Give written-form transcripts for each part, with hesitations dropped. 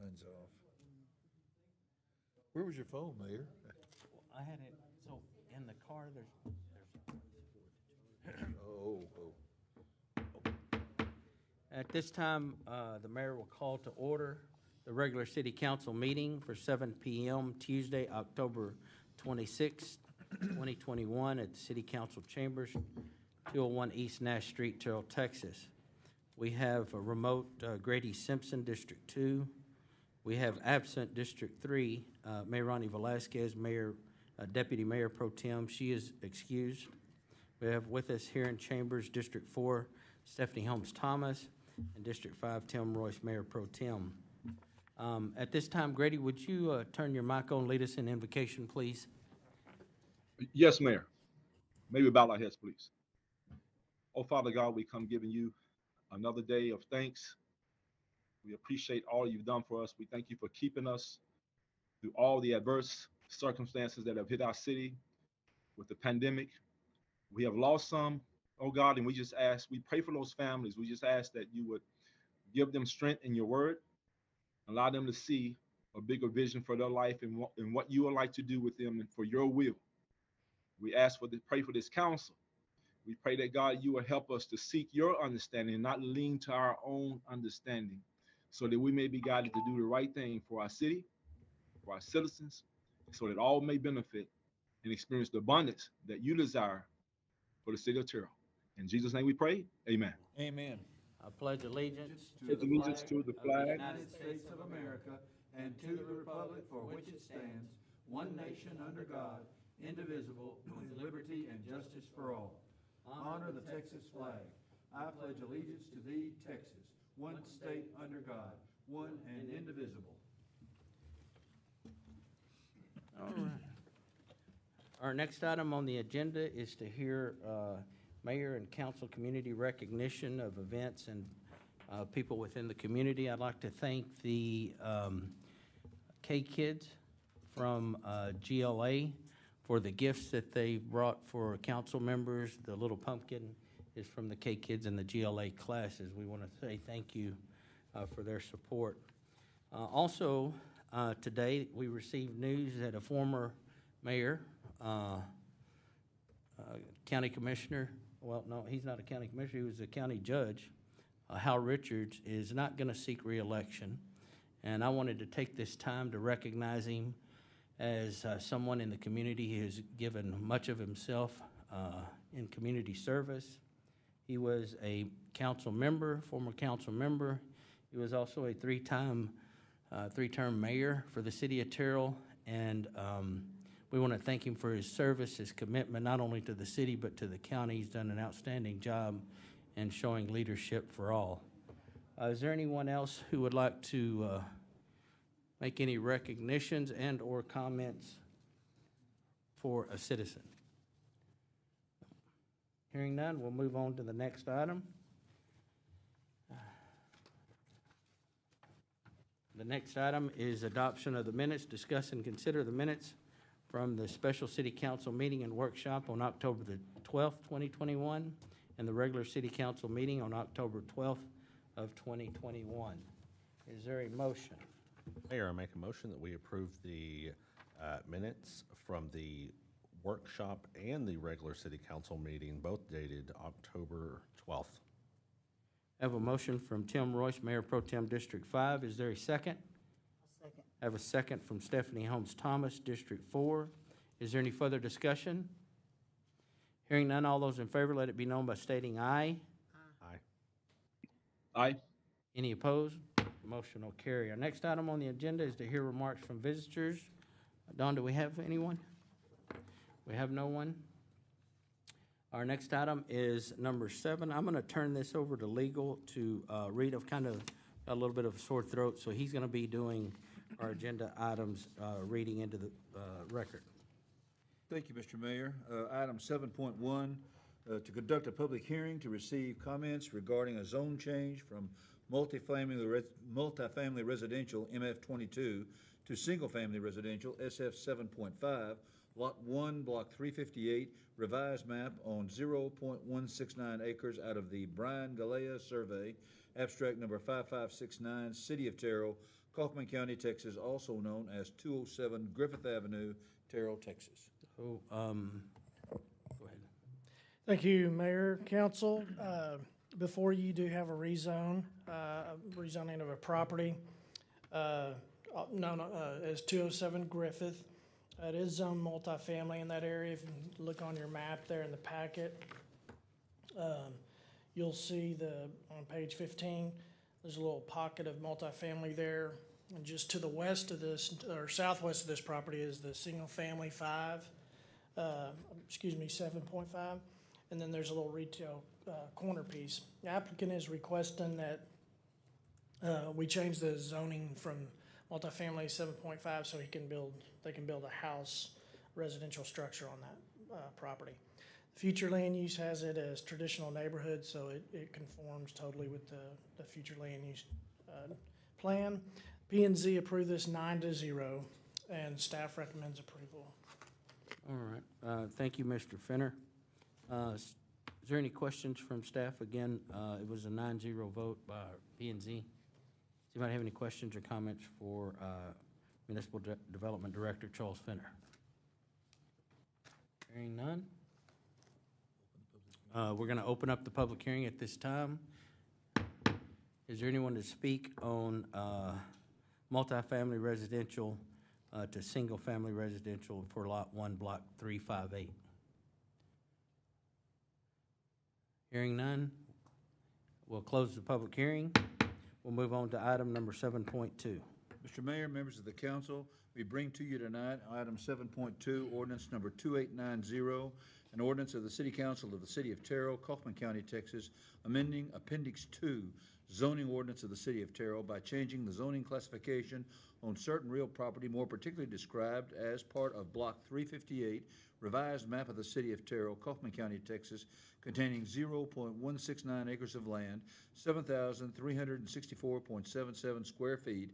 Mine's off. Where was your phone, Mayor? I had it, so in the car, there's. Oh. At this time, the mayor will call to order the regular city council meeting for 7 p.m. Tuesday, October 26, 2021 at the city council chambers, 201 East Nash Street, Terrell, Texas. We have a remote Grady Simpson, District 2. We have absent District 3, Mayor Ronnie Velasquez, Deputy Mayor Pro Tem. She is excused. We have with us here in chambers District 4, Stephanie Holmes Thomas, and District 5, Tim Royce, Mayor Pro Tem. At this time, Grady, would you turn your mic on, lead us in invocation, please? Yes, Mayor. May we bow our heads, please. Oh, Father God, we come giving you another day of thanks. We appreciate all you've done for us. We thank you for keeping us through all the adverse circumstances that have hit our city with the pandemic. We have lost some, oh God, and we pray for those families. We just ask that you would give them strength in your word, allow them to see a bigger vision for their life and what you would like to do with them and for your will. We pray for this council. We pray that, God, you will help us to seek your understanding and not lean to our own understanding so that we may be guided to do the right thing for our city, for our citizens, so that all may benefit and experience the abundance that you desire for the city of Terrell. In Jesus' name we pray, amen. Amen. I pledge allegiance to the flag of the United States of America and to the republic for which it stands, one nation under God, indivisible, with liberty and justice for all. Honor the Texas flag. I pledge allegiance to thee, Texas, one state under God, one and indivisible. All right. Our next item on the agenda is to hear mayor and council community recognition of events and people within the community. I'd like to thank the K-Kids from GLA for the gifts that they brought for council members. The little pumpkin is from the K-Kids and the GLA classes. We want to say thank you for their support. Also, today we received news that a former mayor, county commissioner, well, no, he's not a county commissioner, he was a county judge, Hale Richards, is not going to seek re-election. And I wanted to take this time to recognize him as someone in the community who has given much of himself in community service. He was a council member, former council member. He was also a three-term mayor for the city of Terrell, and we want to thank him for his service, his commitment, not only to the city, but to the county. He's done an outstanding job in showing leadership for all. Is there anyone else who would like to make any recognitions and or comments for a citizen? Hearing none, we'll move on to the next item. The next item is adoption of the minutes. Discuss and consider the minutes from the special city council meeting and workshop on October the 12th, 2021, and the regular city council meeting on October 12th of 2021. Is there a motion? Mayor, I make a motion that we approve the minutes from the workshop and the regular city council meeting, both dated October 12th. I have a motion from Tim Royce, Mayor Pro Tem District 5. Is there a second? Second. I have a second from Stephanie Holmes Thomas, District 4. Is there any further discussion? Hearing none, all those in favor, let it be known by stating aye. Aye. Any opposed? Motion will carry. Our next item on the agenda is to hear remarks from visitors. Don, do we have anyone? We have no one. Our next item is number 7. I'm going to turn this over to legal to read. I've kind of got a little bit of a sore throat, so he's going to be doing our agenda items, reading into the record. Thank you, Mr. Mayor. Item 7.1, to conduct a public hearing to receive comments regarding a zone change from multifamily residential MF22 to single-family residential SF 7.5, Lot 1, Block 358, revised map on 0.169 acres out of the Brian Galea survey, abstract number 5569, City of Terrell, Kaufman County, Texas, also known as 207 Griffith Avenue, Terrell, Texas. So, go ahead. Thank you, Mayor, Council. Before you do have a rezoning of a property known as 207 Griffith. It is zoned multifamily in that area. If you look on your map there in the packet, you'll see on page 15, there's a little pocket of multifamily there. And just to the west of this, or southwest of this property is the single-family 7.5. And then there's a little retail corner piece. The applicant is requesting that we change the zoning from multifamily 7.5 so they can build a house residential structure on that property. The future land use has it as traditional neighborhood, so it conforms totally with the future land use plan. P&Z approved this 9-0, and staff recommends approval. All right, thank you, Mr. Fenner. Is there any questions from staff? Again, it was a 9-0 vote by P&Z. Does anybody have any questions or comments for Municipal Development Director Charles Fenner? Hearing none. We're going to open up the public hearing at this time. Is there anyone to speak on multifamily residential to single-family residential for Lot 1, Block 358? Hearing none, we'll close the public hearing. We'll move on to item number 7.2. Mr. Mayor, members of the council, we bring to you tonight item 7.2, ordinance number 2890, an ordinance of the City Council of the City of Terrell, Kaufman County, Texas, amending Appendix 2, zoning ordinance of the City of Terrell by changing the zoning classification on certain real property, more particularly described as part of Block 358, revised map of the City of Terrell, Kaufman County, Texas, containing 0.169 acres of land, 7,364.77 square feet,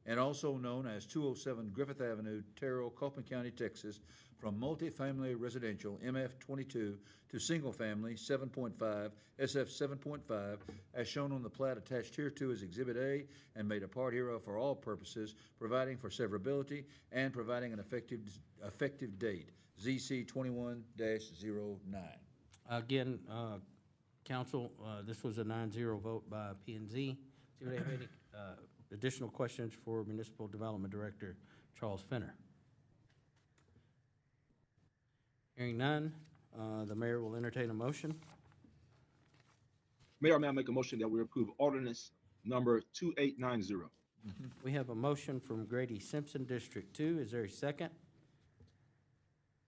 and also known as 207 Griffith Avenue, Terrell, Kaufman County, Texas, from multifamily residential MF22 to single-family 7.5, SF 7.5, as shown on the plat attached hereto as Exhibit A and made a part hereof for all purposes, providing for severability and providing an effective date, ZC 21-09. Again, council, this was a 9-0 vote by P&Z. Does anybody have any additional questions for Municipal Development Director Charles Fenner? Hearing none, the mayor will entertain a motion. Mayor, may I make a motion that we approve ordinance number 2890? We have a motion from Grady Simpson, District 2. Is there a second?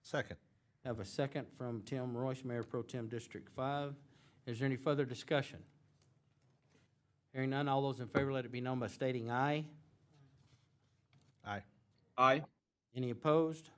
Second. Have a second from Tim Royce, Mayor Pro Tem, District 5. Is there any further discussion? Hearing none, all those in favor, let it be known by stating aye. Aye. Aye. Any opposed?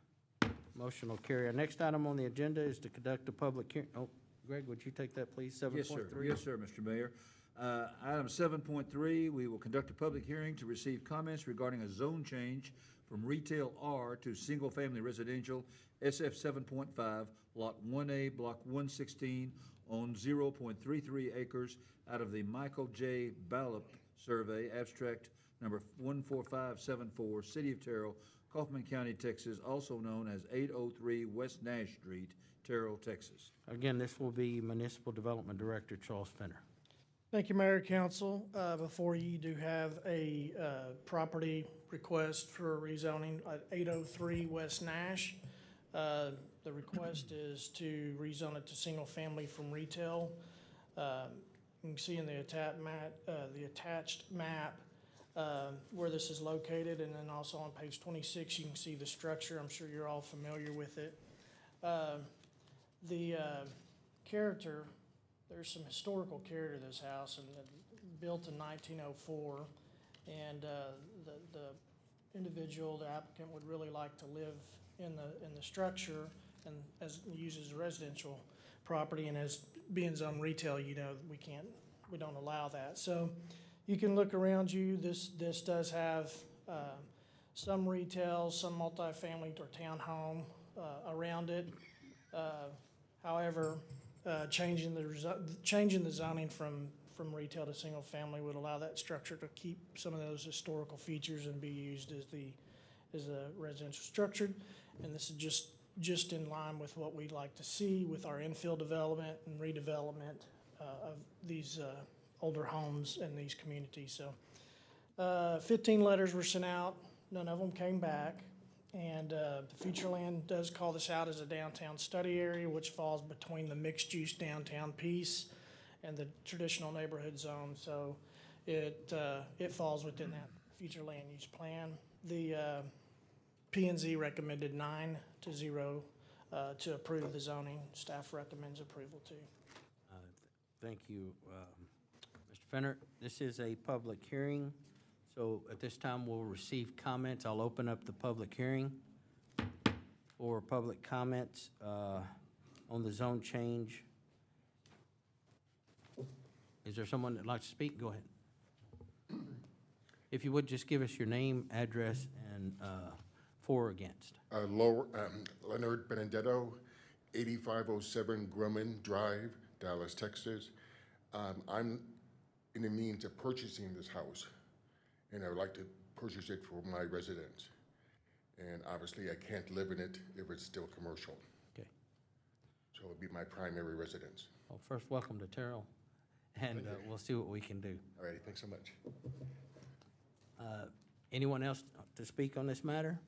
Motion will carry. Our next item on the agenda is to conduct a public hearing. Oh, Greg, would you take that, please? 7.3. Yes, sir. Yes, sir, Mr. Mayor. Item 7.3, we will conduct a public hearing to receive comments regarding a zone change from retail R to single-family residential SF 7.5, Lot 1A, Block 116, on 0.33 acres out of the Michael J. Ballop Survey, abstract number 14574, City of Terrell, Kaufman County, Texas, also known as 803 West Nash Street, Terrell, Texas. Again, this will be Municipal Development Director Charles Fenner. Thank you, Mayor, Council. Before you do have a property request for rezoning at 803 West Nash. The request is to rezone it to single-family from retail. You can see in the attached map where this is located, and then also on page 26 you can see the structure. I'm sure you're all familiar with it. The character, there's some historical character to this house, and built in 1904, and the individual, the applicant, would really like to live in the structure and as uses residential property, and as being zoned retail, you know, we don't allow that. So you can look around you. This does have some retail, some multifamily or townhome around it. However, changing the zoning from from retail to single family would allow that structure to keep some of those historical features and be used as a residential structure. And this is just in line with what we'd like to see with our infill development and redevelopment of these older homes in these communities. So 15 letters were sent out, none of them came back. And Futureland does call this out as a downtown study area, which falls between the mixed-use downtown piece and the traditional neighborhood zone. So it falls within that future land use plan. The P&Z recommended 9-0 to approve the zoning. Staff recommends approval too. Thank you, Mr. Fenner. This is a public hearing, so at this time we'll receive comments. I'll open up the public hearing for public comments on the zone change. Is there someone that'd like to speak? Go ahead. If you would, just give us your name, address, and for or against. Leonard Benedetto, 8507 Grumman Drive, Dallas, Texas. I'm in the means of purchasing this house, and I would like to purchase it for my residence. And obviously, I can't live in it if it's still commercial. Okay. So it'll be my primary residence. Well, first, welcome to Terrell, and we'll see what we can do. All righty, thanks so much. Anyone else to speak on this matter?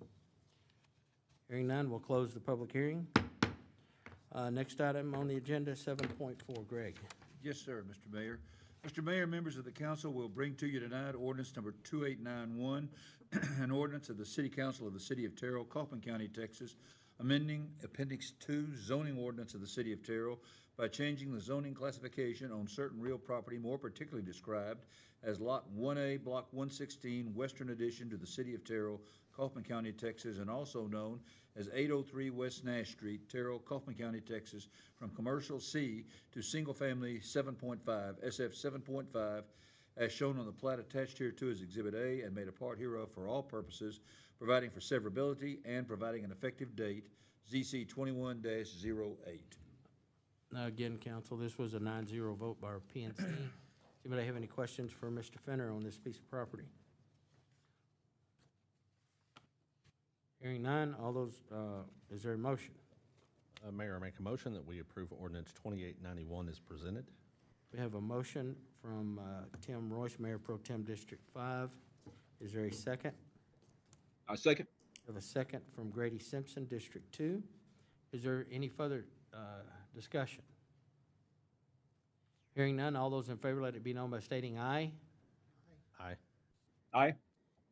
Hearing none, we'll close the public hearing. Next item on the agenda, 7.4, Greg. Yes, sir, Mr. Mayor. Mr. Mayor, members of the council will bring to you tonight ordinance number 2891, an ordinance of the City Council of the City of Terrell, Kaufman County, Texas, amending Appendix 2 zoning ordinance of the City of Terrell by changing the zoning classification on certain real property, more particularly described as Lot 1A, Block 116, Western Addition to the City of Terrell, Kaufman County, Texas, and also known as 803 West Nash Street, Terrell, Kaufman County, Texas, from Commercial C to Single Family 7.5, SF 7.5, as shown on the plat attached here to as Exhibit A and made a part hereof for all purposes, providing for severability and providing an effective date, ZC 21-08. Now, again, council, this was a 9-0 vote by our PNC. Does anybody have any questions for Mr. Fenner on this piece of property? Hearing none, all those, is there a motion? Mayor, I make a motion that we approve ordinance 2891 as presented. We have a motion from Tim Royce, Mayor Pro Tem District 5. Is there a second? I second. We have a second from Grady Simpson, District 2. Is there any further discussion? Hearing none, all those in favor, let it be known by stating aye. Aye. Aye.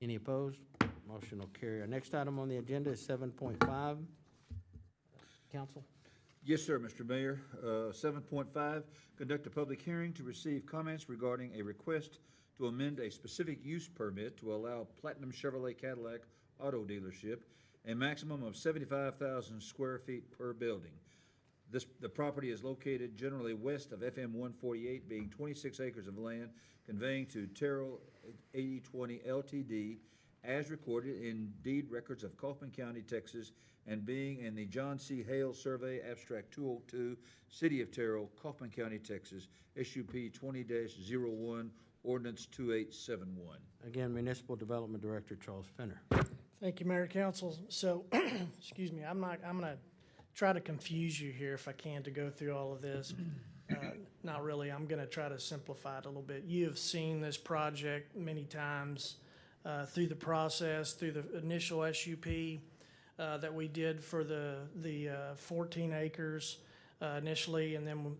Any opposed? Motion will carry. Our next item on the agenda is 7.5. Council? Yes, sir, Mr. Mayor. 7.5, conduct a public hearing to receive comments regarding a request to amend a specific use permit to allow Platinum Chevrolet Cadillac Auto Dealership a maximum of 75,000 square feet per building. The property is located generally west of FM 148, being 26 acres of land, conveying to Terrell 8020 LTD as recorded in deed records of Kaufman County, Texas, and being in the John C. Hale Survey Abstract 202, City of Terrell, Kaufman County, Texas, SUP 20-01, Ordinance 2871. Again, Municipal Development Director Charles Fenner. Thank you, Mayor Council. So, excuse me, I'm gonna try to confuse you here if I can to go through all of this. Not really, I'm gonna try to simplify it a little bit. You have seen this project many times through the process, through the initial SUP that we did for the 14 acres initially, and then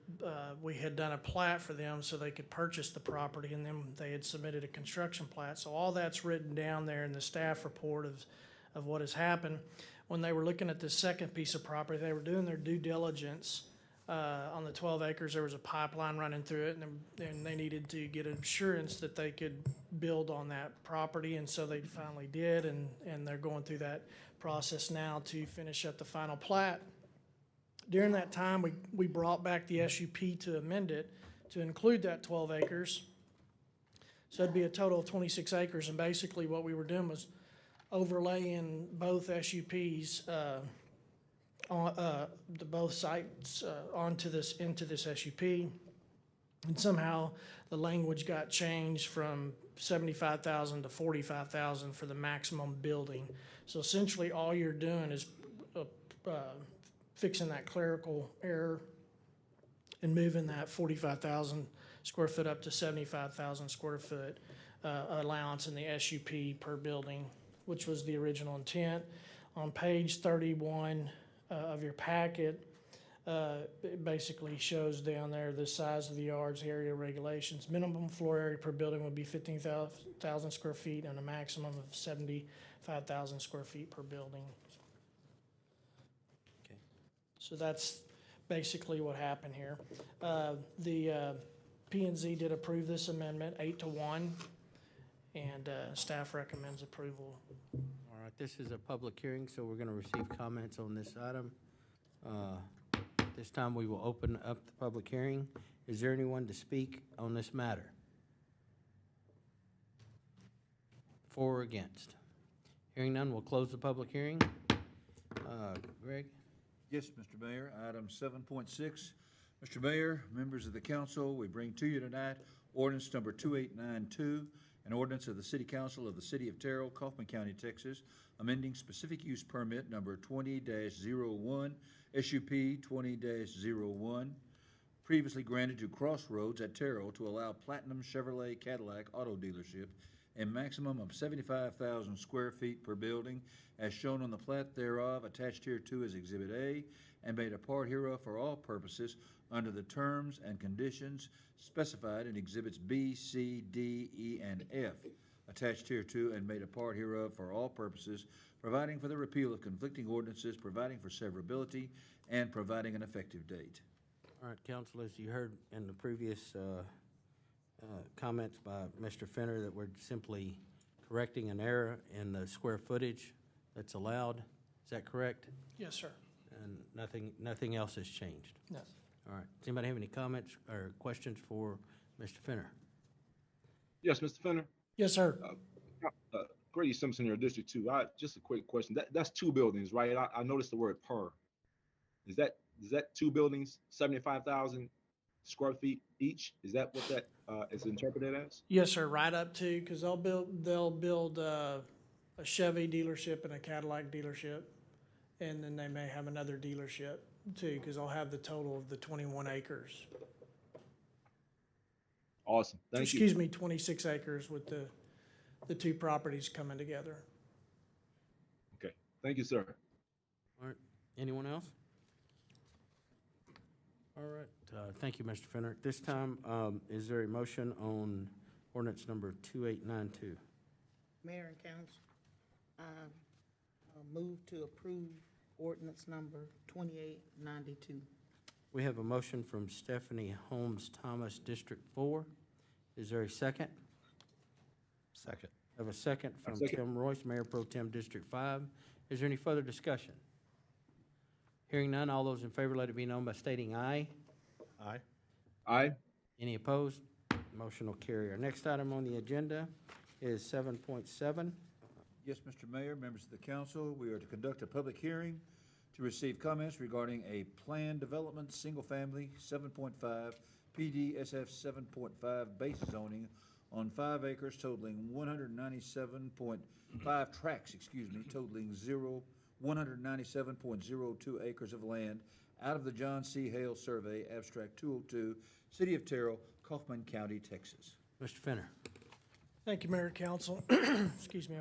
we had done a plat for them so they could purchase the property, and then they had submitted a construction plat. So all that's written down there in the staff report of what has happened. When they were looking at this second piece of property, they were doing their due diligence. On the 12 acres, there was a pipeline running through it, and they needed to get assurance that they could build on that property, and so they finally did, and they're going through that process now to finish up the final plat. During that time, we brought back the SUP to amend it to include that 12 acres. So it'd be a total of 26 acres, and basically what we were doing was overlaying both SUPs on both sites into this SUP. And somehow the language got changed from 75,000 to 45,000 for the maximum building. So essentially, all you're doing is fixing that clerical error and moving that 45,000 square foot up to 75,000 square foot allowance in the SUP per building, which was the original intent. On page 31 of your packet, it basically shows down there the size of the yards, area regulations. Minimum floor area per building would be 15,000 square feet and a maximum of 75,000 square feet per building. Okay. So that's basically what happened here. The P&Z did approve this amendment 8-1, and staff recommends approval. All right, this is a public hearing, so we're going to receive comments on this item. This time, we will open up the public hearing. Is there anyone to speak on this matter? For or against? Hearing none, we'll close the public hearing. Greg? Yes, Mr. Mayor. Item 7.6. Mr. Mayor, members of the council, we bring to you tonight ordinance number 2892, an ordinance of the City Council of the City of Terrell, Kaufman County, Texas, amending specific use permit number 20-01, SUP 20-01, previously granted to Crossroads at Terrell to allow Platinum Chevrolet Cadillac Auto Dealership a maximum of 75,000 square feet per building, as shown on the plat thereof, attached hereto as Exhibit A, and made a part hereof for all purposes under the terms and conditions specified in Exhibits B, C, D, E, and F, attached hereto and made a part hereof for all purposes, providing for the repeal of conflicting ordinances, providing for severability, and providing an effective date. All right, council, as you heard in the previous comments by Mr. Fenner, that we're simply correcting an error in the square footage that's allowed. Is that correct? Yes, sir. And nothing else has changed? No. All right. Does anybody have any comments or questions for Mr. Fenner? Yes, Mr. Fenner. Yes, sir. Grady Simpson, your District 2. Just a quick question. That's two buildings, right? I noticed the word per. Is that two buildings, 75,000 square feet each? Is that what that is interpreted as? Yes, sir. Right up to, because they'll build a Chevy dealership and a Cadillac dealership, and then they may have another dealership too, because I'll have the total of the 21 acres. Awesome. Thank you. Excuse me, 26 acres with the two properties coming together. Okay. Thank you, sir. All right. Anyone else? All right. Thank you, Mr. Fenner. At this time, is there a motion on ordinance number 2892? Mayor and council, I move to approve ordinance number 2892. We have a motion from Stephanie Holmes Thomas, District 4. Is there a second? Second. I have a second from Second. Tim Royce, Mayor Pro Tem, District 5. Is there any further discussion? Hearing none, all those in favor let it be known by stating aye. Aye. Aye. Any opposed? Motion will carry. Our next item on the agenda is 7.7. Yes, Mr. Mayor, members of the council, we are to conduct a public hearing to receive comments regarding a planned development, single-family, 7.5, PDSF 7.5 base zoning on 5 acres totaling 197.5 tracts, totaling 197.02 acres of land out of the John C. Hale Survey, Abstract 202, City of Terrell, Kaufman County, Texas. Mr. Fenner. Thank you, Mayor and Council. Excuse me.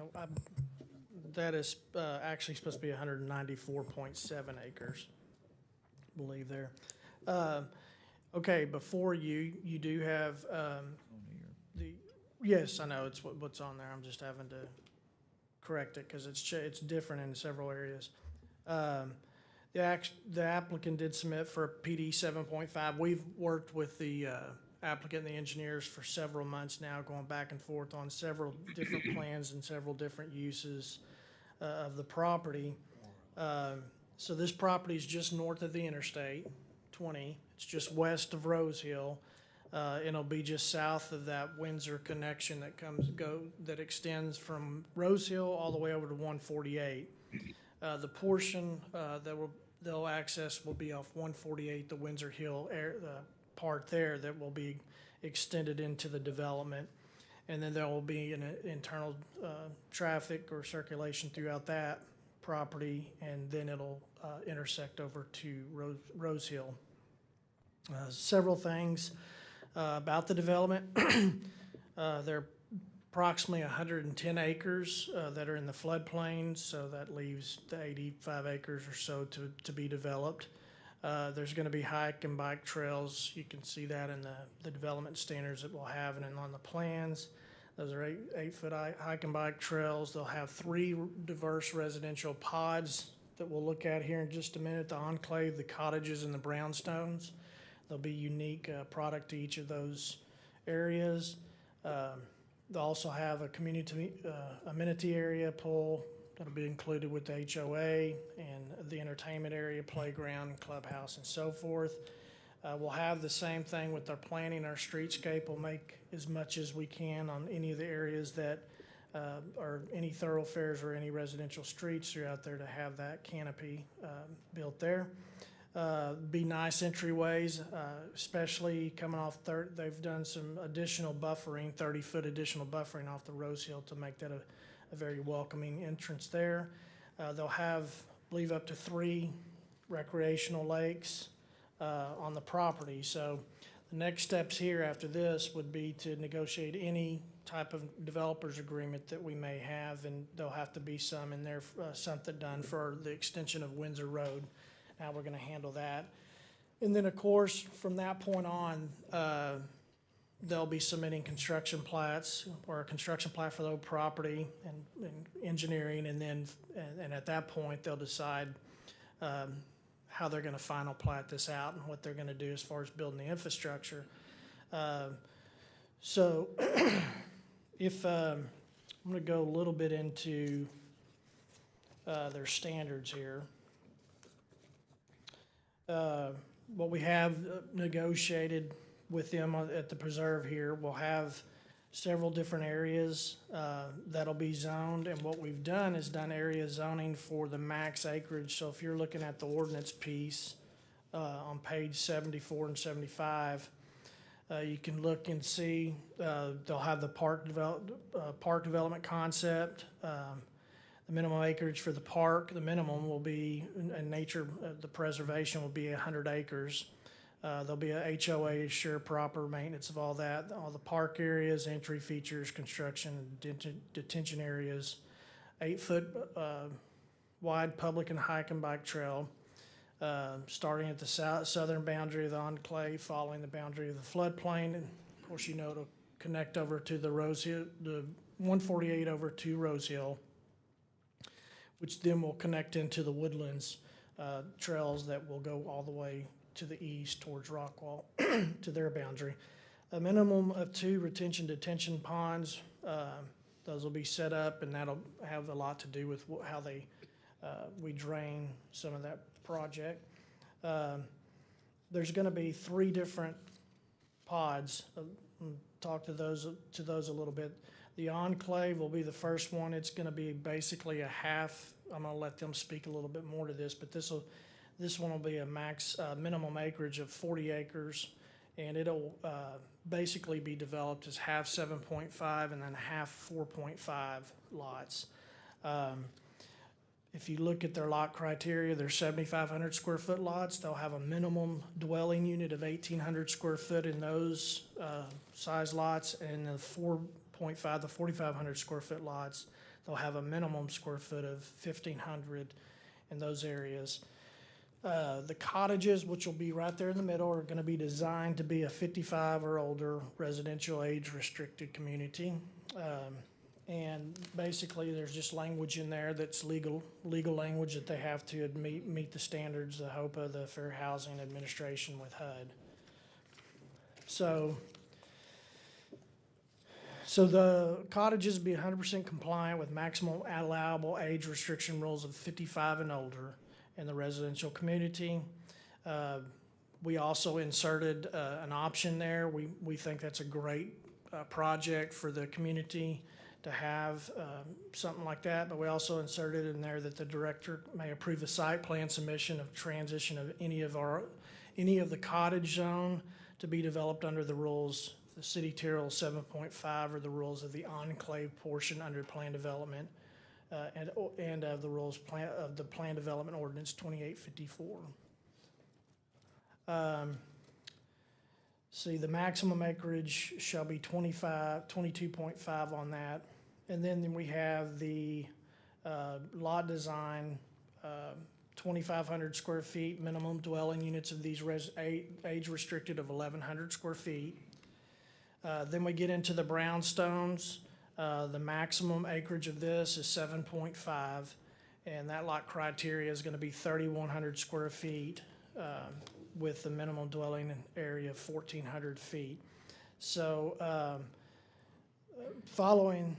That is actually supposed to be 194.7 acres, I believe there. Okay, before you do have yes, I know it's what's on there. I'm just having to correct it because it's different in several areas. The applicant did submit for a PD 7.5. We've worked with the applicant and the engineers for several months now, going back and forth on several different plans and several different uses of the property. So this property is just north of the Interstate 20. It's just west of Rose Hill. It'll be just south of that Windsor connection that extends from Rose Hill all the way over to 148. The portion they'll access will be off 148, the Windsor Hill part there that will be extended into the development. And then there will be an internal traffic or circulation throughout that property, and then it'll intersect over to Rose Hill. Several things about the development. There are approximately 110 acres that are in the floodplain, so that leaves the 85 acres or so to be developed. There's going to be hike and bike trails. You can see that in the development standards that we'll have and on the plans. Those are 8-foot hike and bike trails. They'll have 3 diverse residential pods that we'll look at here in just a minute: the enclave, the cottages, and the brownstones. There'll be unique product to each of those areas. They'll also have a community amenity area pool that'll be included with the HOA, and the entertainment area, playground, clubhouse, and so forth. We'll have the same thing with our planning. Our streetscape will make as much as we can on any of the areas that are any thoroughfares or any residential streets throughout there to have that canopy built there. Be nice entryways, especially coming off they've done some additional buffering, 30-foot additional buffering off the Rose Hill to make that a very welcoming entrance there. They'll have, I believe, up to 3 recreational lakes on the property. So the next steps here after this would be to negotiate any type of developer's agreement that we may have, and there'll have to be some in there, something done for the extension of Windsor Road. How we're going to handle that. And then, of course, from that point on, they'll be submitting construction plats or a construction plat for the whole property and engineering, and then and at that point they'll decide how they're going to final plat this out and what they're going to do as far as building the infrastructure. So if I'm going to go a little bit into their standards here. What we have negotiated with them at the preserve here, we'll have several different areas that'll be zoned, and what we've done is done area zoning for the max acreage. So if you're looking at the ordinance piece on page 74 and 75, you can look and see they'll have the park development concept. The minimum acreage for the park, the minimum will be, in nature, the preservation will be 100 acres. There'll be a HOA, assure proper maintenance of all that, all the park areas, entry features, construction, detention areas, 8-foot wide public and hike and bike trail, starting at the southern boundary of the enclave, following the boundary of the floodplain. And of course, you know, it'll connect over to the Rose Hill, the 148 over to Rose Hill, which then will connect into the woodlands trails that will go all the way to the east towards Rockwall to their boundary. A minimum of 2 retention-detention ponds. Those will be set up, and that'll have a lot to do with how we drain some of that project. There's going to be 3 different pods. Talk to those a little bit. The enclave will be the first one. It's going to be basically a half. I'm going to let them speak a little bit more to this, but this one will be a minimum acreage of 40 acres, and it'll basically be developed as half 7.5 and then half 4.5 lots. If you look at their lot criteria, they're 7,500 square foot lots. They'll have a minimum dwelling unit of 1,800 square foot in those size lots, and the 4.5 to 4,500 square foot lots, they'll have a minimum square foot of 1,500 in those areas. The cottages, which will be right there in the middle, are going to be designed to be a 55 or older residential age restricted community. And basically there's just language in there that's legal language that they have to meet the standards, the HOPA, the Fair Housing Administration with HUD. So the cottages be 100% compliant with maximum allowable age restriction rules of 55 and older in the residential community. We also inserted an option there. We think that's a great project for the community to have something like that, but we also inserted in there that the director may approve a site plan submission of transition of any of the cottage zone to be developed under the rules The city Terrell 7.5 are the rules of the enclave portion under plan development, and of the rules of the plan development ordinance 2854. See, the maximum acreage shall be 22.5 on that. And then we have the lot design, 2,500 square feet, minimum dwelling units of these age restricted of 1,100 square feet. Then we get into the brownstones. The maximum acreage of this is 7.5, and that lot criteria is going to be 3,100 square feet with the minimum dwelling area of 1,400 feet. So following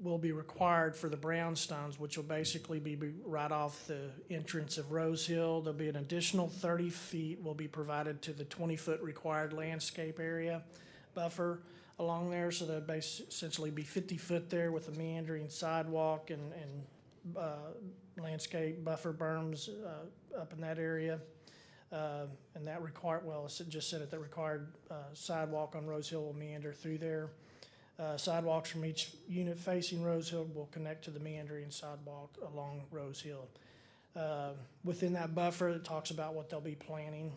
will be required for the brownstones, which will basically be right off the entrance of Rose Hill. There'll be an additional 30 feet will be provided to the 20-foot required landscape area buffer along there, so that'll essentially be 50 foot there with a meandering sidewalk and landscape buffer berms up in that area. And that required, well, it just said it, that required sidewalk on Rose Hill will meander through there. Sidewalks from each unit facing Rose Hill will connect to the meandering sidewalk along Rose Hill. Within that buffer, it talks about what they'll be planning.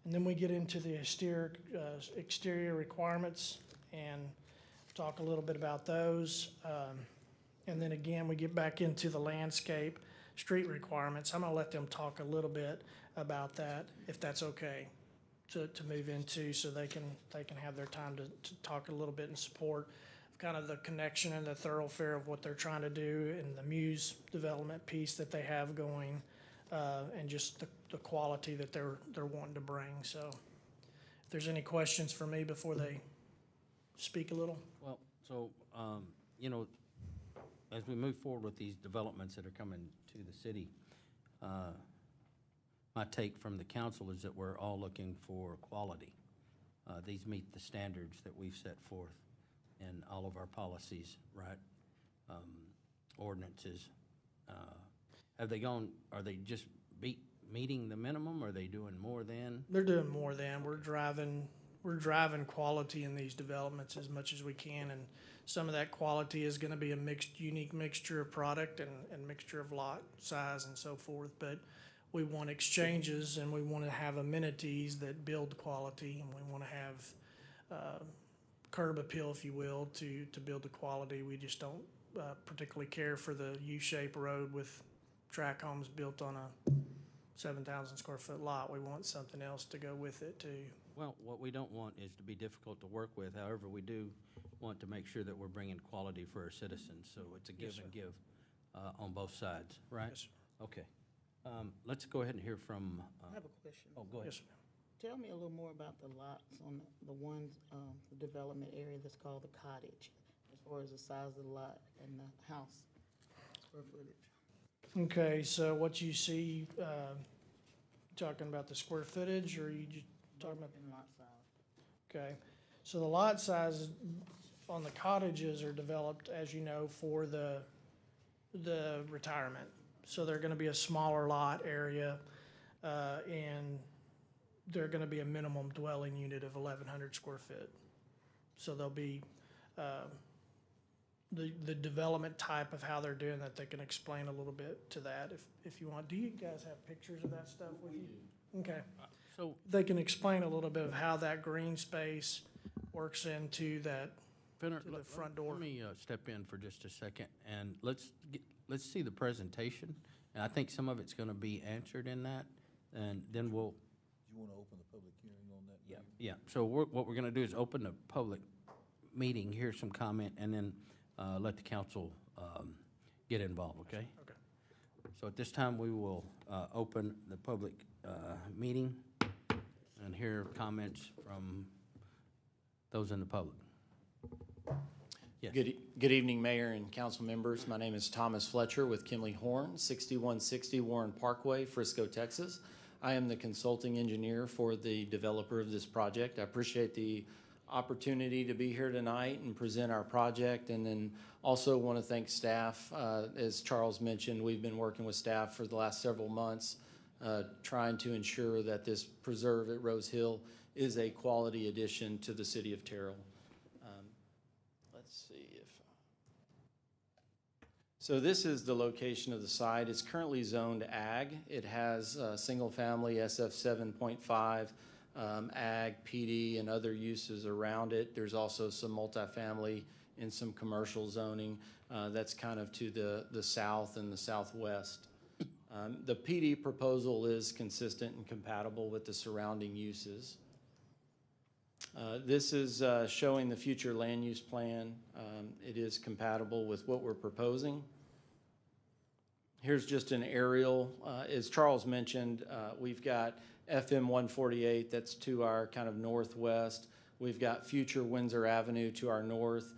And then we get into the exterior requirements and talk a little bit about those. And then again, we get back into the landscape street requirements. I'm gonna let them talk a little bit about that, if that's okay, to move into, so they can have their time to talk a little bit in support of kind of the connection and the thoroughfare of what they're trying to do and the Muse development piece that they have going, and just the quality that they're wanting to bring. So if there's any questions for me before they speak a little. Well, so, you know, as we move forward with these developments that are coming to the city, my take from the council is that we're all looking for quality. These meet the standards that we've set forth in all of our policies, right? Ordinances. Are they just meeting the minimum? Are they doing more than? They're doing more than. We're driving quality in these developments as much as we can, and some of that quality is gonna be a unique mixture of product and mixture of lot size and so forth, but we want exchanges and we wanna have amenities that build quality, and we wanna have curb appeal, if you will, to build the quality. We just don't particularly care for the U-shaped road with track homes built on a 7,000 square foot lot. We want something else to go with it too. Well, what we don't want is to be difficult to work with. However, we do want to make sure that we're bringing quality for our citizens. So it's a give and give on both sides, right? Yes, sir. Okay. Let's go ahead and hear from. I have a question. Oh, go ahead. Yes, sir. Tell me a little more about the lots on the ones, the development area that's called the cottage, as far as the size of the lot and the house square footage. Okay, so what you see, talking about the square footage, or you just talking about? In lot size. Okay, so the lot sizes on the cottages are developed, as you know, for the retirement. So they're gonna be a smaller lot area, and they're gonna be a minimum dwelling unit of 1,100 square foot. So there'll be, the development type of how they're doing that, they can explain a little bit to that if you want. Do you guys have pictures of that stuff with you? Okay. So They can explain a little bit of how that green space works into that, Fenner, to the front door. Let me step in for just a second, and let's see the presentation. And I think some of it's going to be answered in that, and then we'll. Do you want to open the public hearing on that? Yeah. Yeah. So what we're going to do is open the public meeting, hear some comment, and then let the council get involved. Okay. Okay. So at this time, we will open the public meeting and hear comments from those in the public. Yes. Good evening, Mayor and council members. My name is Thomas Fletcher with Kimley Horn, 6160 Warren Parkway, Frisco, Texas. I am the consulting engineer for the developer of this project. I appreciate the opportunity to be here tonight and present our project, and then also want to thank staff. As Charles mentioned, we've been working with staff for the last several months trying to ensure that this preserve at Rose Hill is a quality addition to the city of Terrell. Let's see if... So this is the location of the site. It's currently zoned ag. It has single-family SF 7.5, ag, PD, and other uses around it. There's also some multifamily and some commercial zoning that's kind of to the south and the southwest. The PD proposal is consistent and compatible with the surrounding uses. This is showing the future land use plan. It is compatible with what we're proposing. Here's just an aerial. As Charles mentioned, we've got FM 148, that's to our kind of northwest. We've got future Windsor Avenue to our north.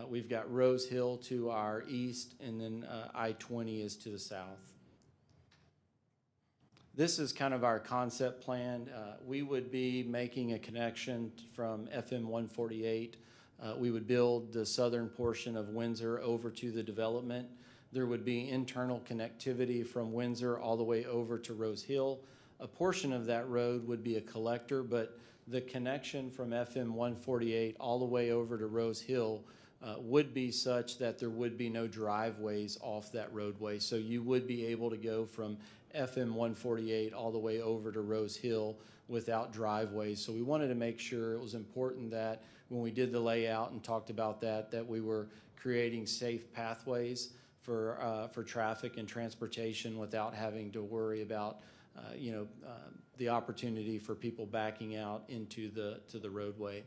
We've got Rose Hill to our east, and then I-20 is to the south. This is kind of our concept plan. We would be making a connection from FM 148. We would build the southern portion of Windsor over to the development. There would be internal connectivity from Windsor all the way over to Rose Hill. A portion of that road would be a collector, but the connection from FM 148 all the way over to Rose Hill would be such that there would be no driveways off that roadway. So you would be able to go from FM 148 all the way over to Rose Hill without driveways. So we wanted to make sure it was important that when we did the layout and talked about that we were creating safe pathways for traffic and transportation without having to worry about the opportunity for people backing out into the roadway.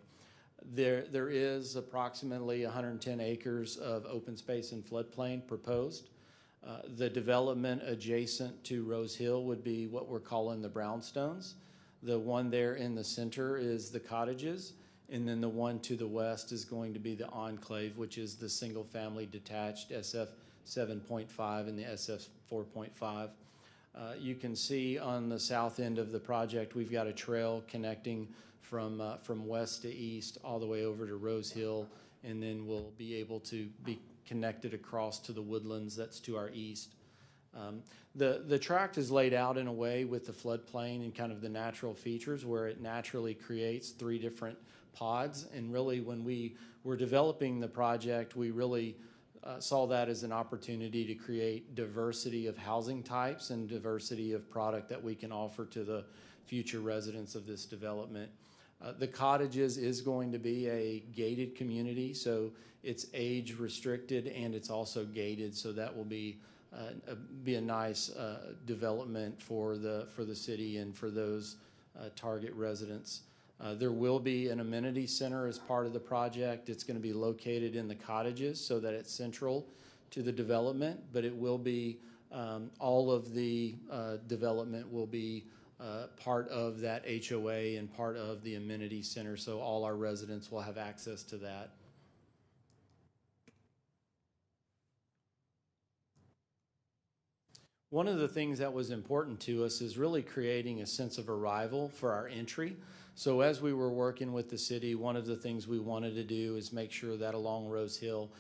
There is approximately 110 acres of open space and floodplain proposed. The development adjacent to Rose Hill would be what we're calling the brownstones. The one there in the center is the cottages, and then the one to the west is going to be the enclave, which is the single-family detached SF 7.5 and the SF 4.5. You can see on the south end of the project, we've got a trail connecting from west to east all the way over to Rose Hill, and then we'll be able to be connected across to the woodlands that's to our east. The tract is laid out in a way with the floodplain and kind of the natural features where it naturally creates 3 different pods. And really, when we were developing the project, we really saw that as an opportunity to create diversity of housing types and diversity of product that we can offer to the future residents of this development. The cottages is going to be a gated community, so it's age restricted and it's also gated, so that will be a nice development for the city and for those target residents. There will be an amenity center as part of the project. It's going to be located in the cottages so that it's central to the development, but it will be all of the development will be part of that HOA and part of the amenity center, so all our residents will have access to that. One of the things that was important to us is really creating a sense of arrival for our entry. So as we were working with the city, one of the things we wanted to do is make sure that along Rose Hill,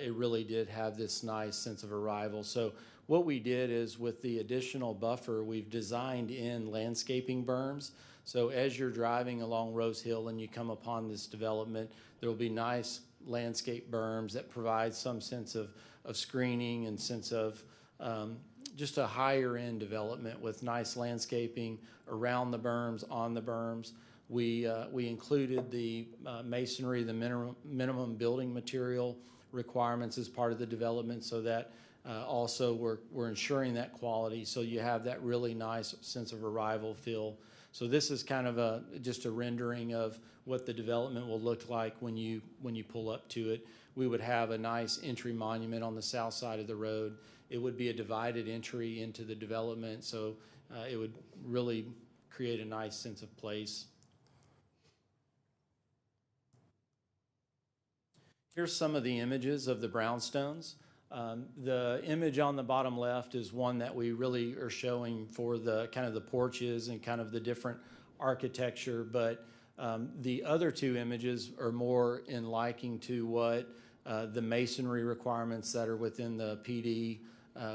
it really did have this nice sense of arrival. So what we did is with the additional buffer, we've designed in landscaping berms. So as you're driving along Rose Hill and you come upon this development, there will be nice landscape berms that provide some sense of screening and sense of just a higher end development with nice landscaping around the berms, on the berms. We included the masonry, the minimum building material requirements as part of the development, so that also we're ensuring that quality, so you have that really nice sense of arrival feel. So this is kind of just a rendering of what the development will look like when you pull up to it. We would have a nice entry monument on the south side of the road. It would be a divided entry into the development, so it would really create a nice sense of place. Here's some of the images of the brownstones. The image on the bottom left is one that we really are showing for the kind of the porches and kind of the different architecture, but the other 2 images are more in liking to what the masonry requirements that are within the PD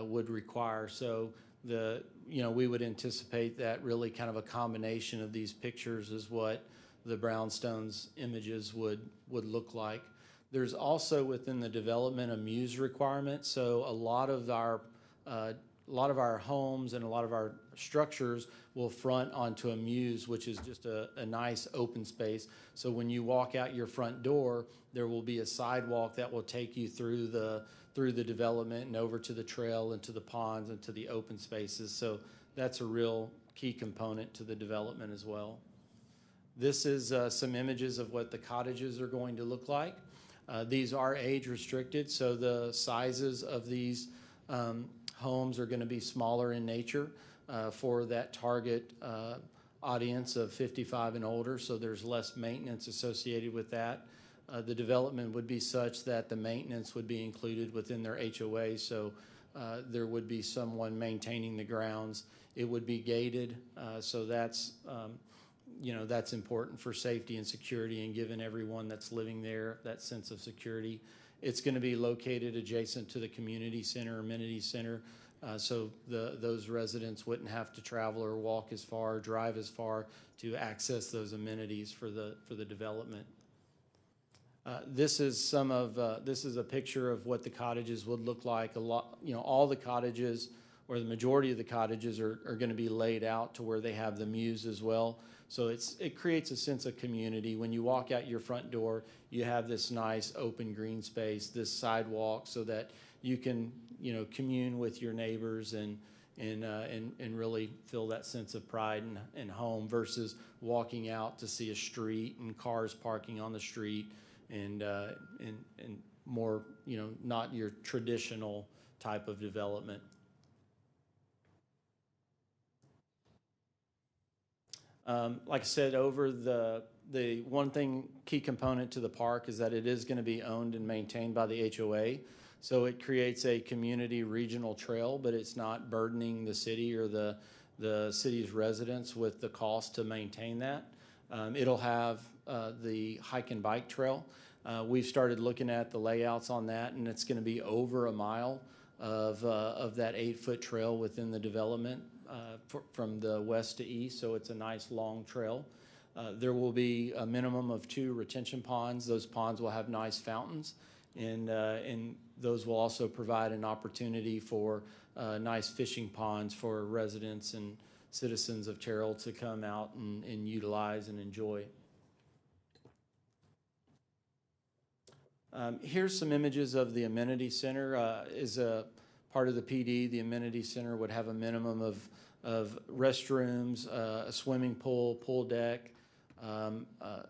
would require. So we would anticipate that really kind of a combination of these pictures is what the brownstones images would look like. There's also within the development a muse requirement, so a lot of our homes and a lot of our structures will front onto a muse, which is just a nice open space. So when you walk out your front door, there will be a sidewalk that will take you through the development and over to the trail and to the ponds and to the open spaces. So that's a real key component to the development as well. This is some images of what the cottages are going to look like. These are age restricted, so the sizes of these homes are going to be smaller in nature for that target audience of 55 and older, so there's less maintenance associated with that. The development would be such that the maintenance would be included within their HOA, so there would be someone maintaining the grounds. It would be gated, so that's that's important for safety and security and giving everyone that's living there that sense of security. It's going to be located adjacent to the community center, amenity center, so those residents wouldn't have to travel or walk as far, or drive as far to access those amenities for the development. This is a picture of what the cottages would look like. All the cottages, or the majority of the cottages, are going to be laid out to where they have the muse as well. So it creates a sense of community. When you walk out your front door, you have this nice open green space, this sidewalk, so that you can commune with your neighbors and really feel that sense of pride and home, versus walking out to see a street and cars parking on the street and more not your traditional type of development. Like I said, over the one key component to the park is that it is going to be owned and maintained by the HOA. So it creates a community regional trail, but it's not burdening the city or the city's residents with the cost to maintain that. It'll have the hike and bike trail. We've started looking at the layouts on that, and it's going to be over a mile of that 8-foot trail within the development. From the west to east, so it's a nice long trail. There will be a minimum of 2 retention ponds. Those ponds will have nice fountains, and those will also provide an opportunity for nice fishing ponds for residents and citizens of Terrell to come out and utilize and enjoy. Here's some images of the amenity center. As a part of the PD, the amenity center would have a minimum of restrooms, a swimming pool, pool deck,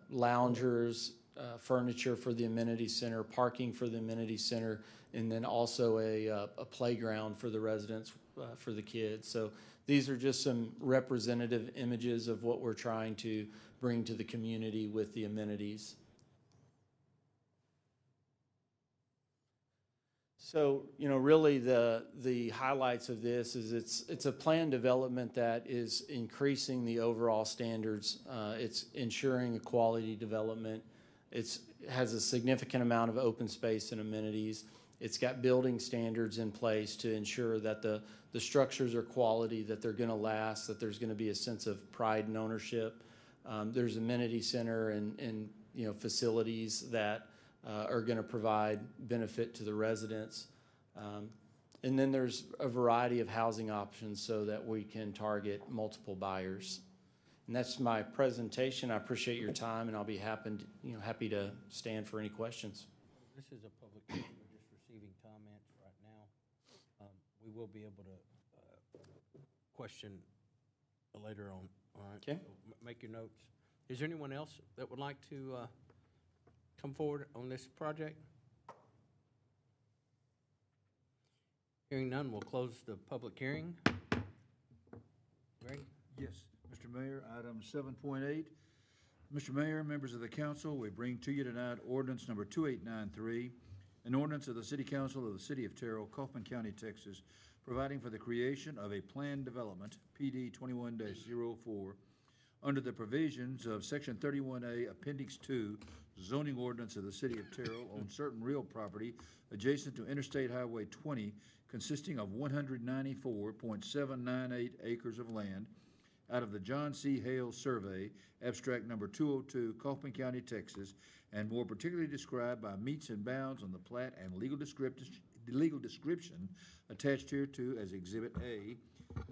loungers, furniture for the amenity center, parking for the amenity center, and then also a playground for the residents, for the kids. So these are just some representative images of what we're trying to bring to the community with the amenities. So, really the highlights of this is it's a planned development that is increasing the overall standards. It's ensuring a quality development. It has a significant amount of open space and amenities. It's got building standards in place to ensure that the structures are quality, that they're going to last, that there's going to be a sense of pride and ownership. There's amenity center and facilities that are going to provide benefit to the residents. And then there's a variety of housing options so that we can target multiple buyers. And that's my presentation. I appreciate your time, and I'll be happy to stand for any questions. This is a public hearing. We're just receiving comments right now. We will be able to question later on. All right. Okay. So make your notes. Is there anyone else that would like to come forward on this project? Hearing none, we'll close the public hearing. Greg? Yes, Mr. Mayor, item 7.8. Mr. Mayor, members of the council, we bring to you tonight ordinance number 2893, an ordinance of the City Council of the City of Terrell, Kaufman County, Texas, providing for the creation of a planned development, PD 21-04, under the provisions of Section 31A, Appendix 2, zoning ordinance of the City of Terrell on certain real property adjacent to Interstate Highway 20, consisting of 194.798 acres of land, out of the John C. Hale Survey, abstract number 202, Kaufman County, Texas, and more particularly described by meets and bounds on the plat and legal description attached hereto as Exhibit A,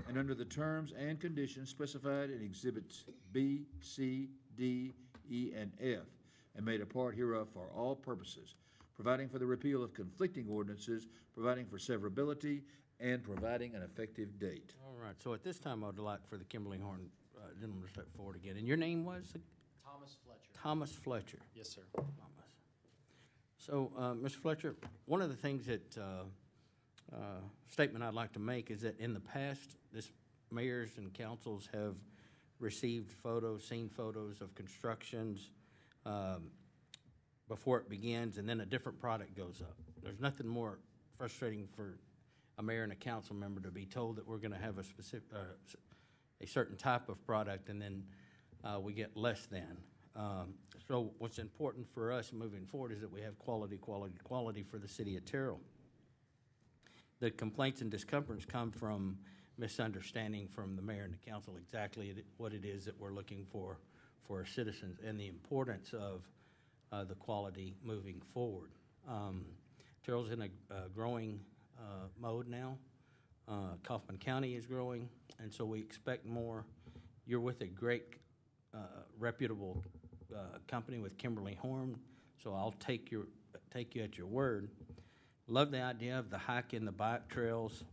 and under the terms and conditions specified in Exhibits B, C, D, E, and F, and made a part hereof for all purposes, providing for the repeal of conflicting ordinances, providing for severability, and providing an effective date. All right, so at this time, I would like for the Kimberly Horn gentleman to step forward again. And your name was? Thomas Fletcher. Thomas Fletcher. Yes, sir. Thomas. So, Mr. Fletcher, one of the things that, statement I'd like to make is that in the past, this mayors and councils have received photos, seen photos of constructions before it begins, and then a different product goes up. There's nothing more frustrating for a mayor and a council member to be told that we're gonna have a specific, a certain type of product, and then we get less than. So what's important for us moving forward is that we have quality for the city of Terrell. The complaints and discomforts come from misunderstanding from the mayor and the council exactly what it is that we're looking for our citizens, and the importance of the quality moving forward. Terrell's in a growing mode now. Kaufman County is growing, and so we expect more. You're with a great reputable company with Kimberly Horn, so I'll take you at your word. Love the idea of the hike and the bike trails,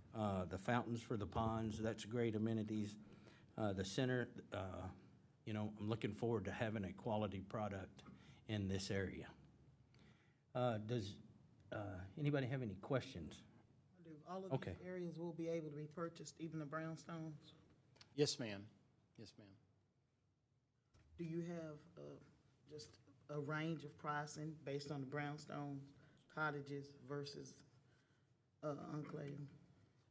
the fountains for the ponds. That's great amenities. The center, I'm looking forward to having a quality product in this area. Does anybody have any questions? I do. All of Okay. these areas will be able to be purchased, even the brownstones? Yes, ma'am. Yes, ma'am. Do you have just a range of pricing based on the brownstones, cottages versus enclave?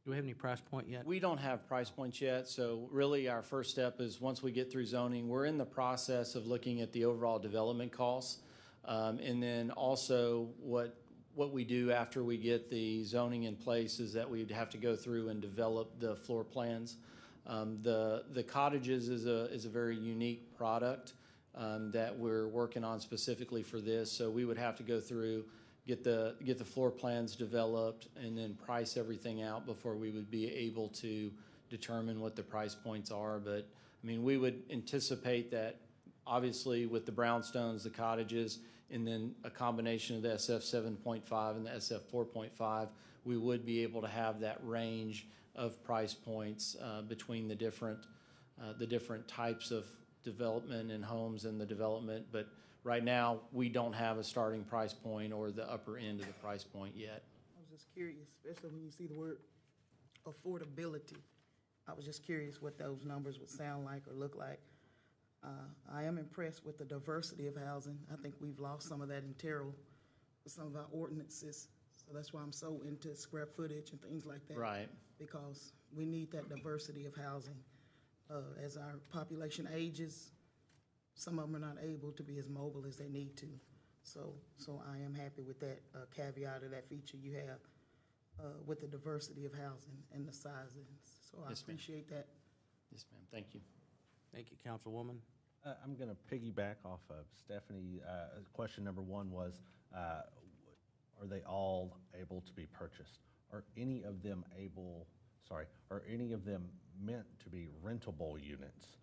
Do we have any price point yet? We don't have price points yet, so really our first step is once we get through zoning, we're in the process of looking at the overall development costs. And then also what we do after we get the zoning in place is that we'd have to go through and develop the floor plans. The cottages is a very unique product that we're working on specifically for this. So we would have to go through, get the floor plans developed, and then price everything out before we would be able to determine what the price points are. But I mean, we would anticipate that obviously with the brownstones, the cottages, and then a combination of the SF 7.5 and the SF 4.5, we would be able to have that range of price points between the different types of development and homes and the development. But right now, we don't have a starting price point or the upper end of the price point yet. I was just curious, especially when you see the word affordability. I was just curious what those numbers would sound like or look like. I am impressed with the diversity of housing. I think we've lost some of that in Terrell with some of our ordinances. So that's why I'm so into square footage and things like that. Right. Because we need that diversity of housing. As our population ages, some of them are not able to be as mobile as they need to. So I am happy with that caveat or that feature you have with the diversity of housing and the sizes. So I Yes, ma'am. appreciate that. Yes, ma'am. Thank you. Thank you, Councilwoman. I'm going to piggyback off of Stephanie. Question number one was, are they all able to be purchased? Are any of them meant to be rentable units?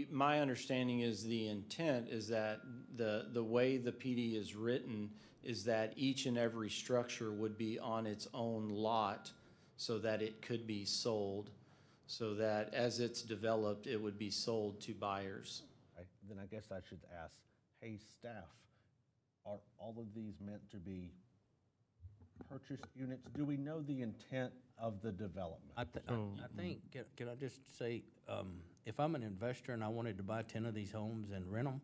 My understanding is the intent is that the way the PD is written is that each and every structure would be on its own lot so that it could be sold, so that as it's developed, it would be sold to buyers. Okay, then I guess I should ask, hey, staff, are all of these meant to be purchased units? Do we know the intent of the development? I think, can I just say, if I'm an investor and I wanted to buy 10 of these homes and rent them,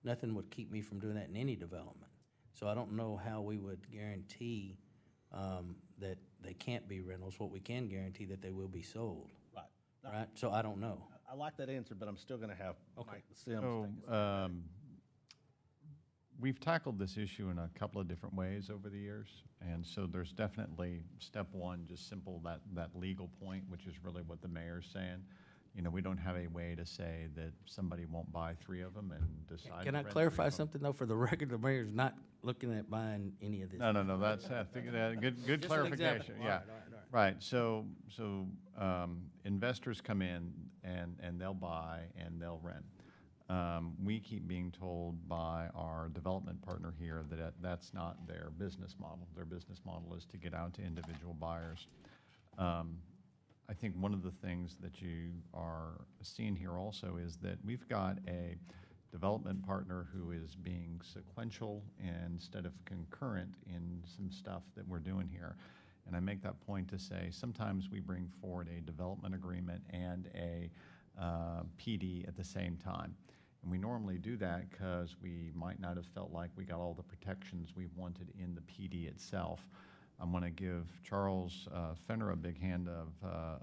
nothing would keep me from doing that in any development. So I don't know how we would guarantee that they can't be rentals. What we can guarantee that they will be sold. Right. Right? So I don't know. I like that answer, but I'm still going to have Mike Sims So, take a step. we've tackled this issue in a couple of different ways over the years. And so there's definitely step one, just simple, that legal point, which is really what the mayor's saying. we don't have a way to say that somebody won't buy 3 of them and decide. Can to I rent 3 clarify of 'em. something, though, for the record? The mayor's not looking at buying any of this. No, that's, I think that, good Just an clarification, example. yeah. All right. Right, so investors come in and they'll buy and they'll rent. We keep being told by our development partner here that that's not their business model. Their business model is to get out to individual buyers. I think one of the things that you are seeing here also is that we've got a development partner who is being sequential instead of concurrent in some stuff that we're doing here. And I make that point to say sometimes we bring forward a development agreement and a PD at the same time. And we normally do that because we might not have felt like we got all the protections we wanted in the PD itself. I want to give Charles Fenner a big hand of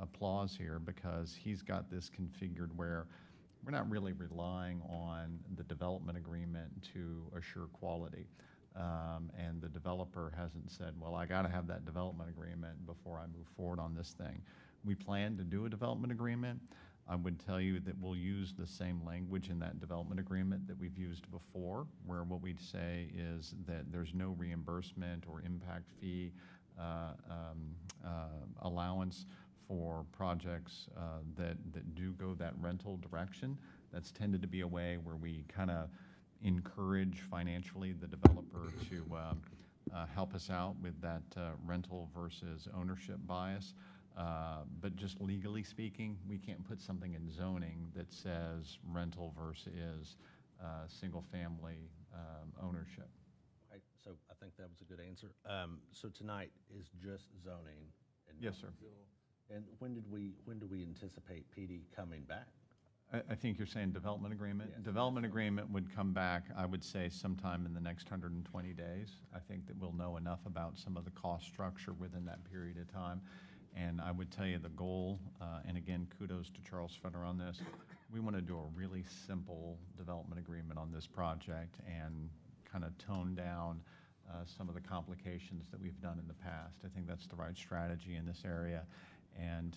applause here because he's got this configured where we're not really relying on the development agreement to assure quality. And the developer hasn't said, well, I got to have that development agreement before I move forward on this thing. We plan to do a development agreement. I would tell you that we'll use the same language in that development agreement that we've used before, where what we'd say is that there's no reimbursement or impact fee allowance for projects that do go that rental direction. That's tended to be a way where we kind of encourage financially the developer to help us out with that rental versus ownership bias. But just legally speaking, we can't put something in zoning that says rental versus single-family ownership. Right, so I think that was a good answer. So tonight is just zoning. And Yes, sir. And when do we anticipate PD coming back? I think you're saying development agreement? Yes. Development agreement would come back, I would say, sometime in the next 120 days. I think that we'll know enough about some of the cost structure within that period of time. And I would tell you the goal, and again, kudos to Charles Fenner on this, we want to do a really simple development agreement on this project and kind of tone down some of the complications that we've done in the past. I think that's the right strategy in this area, and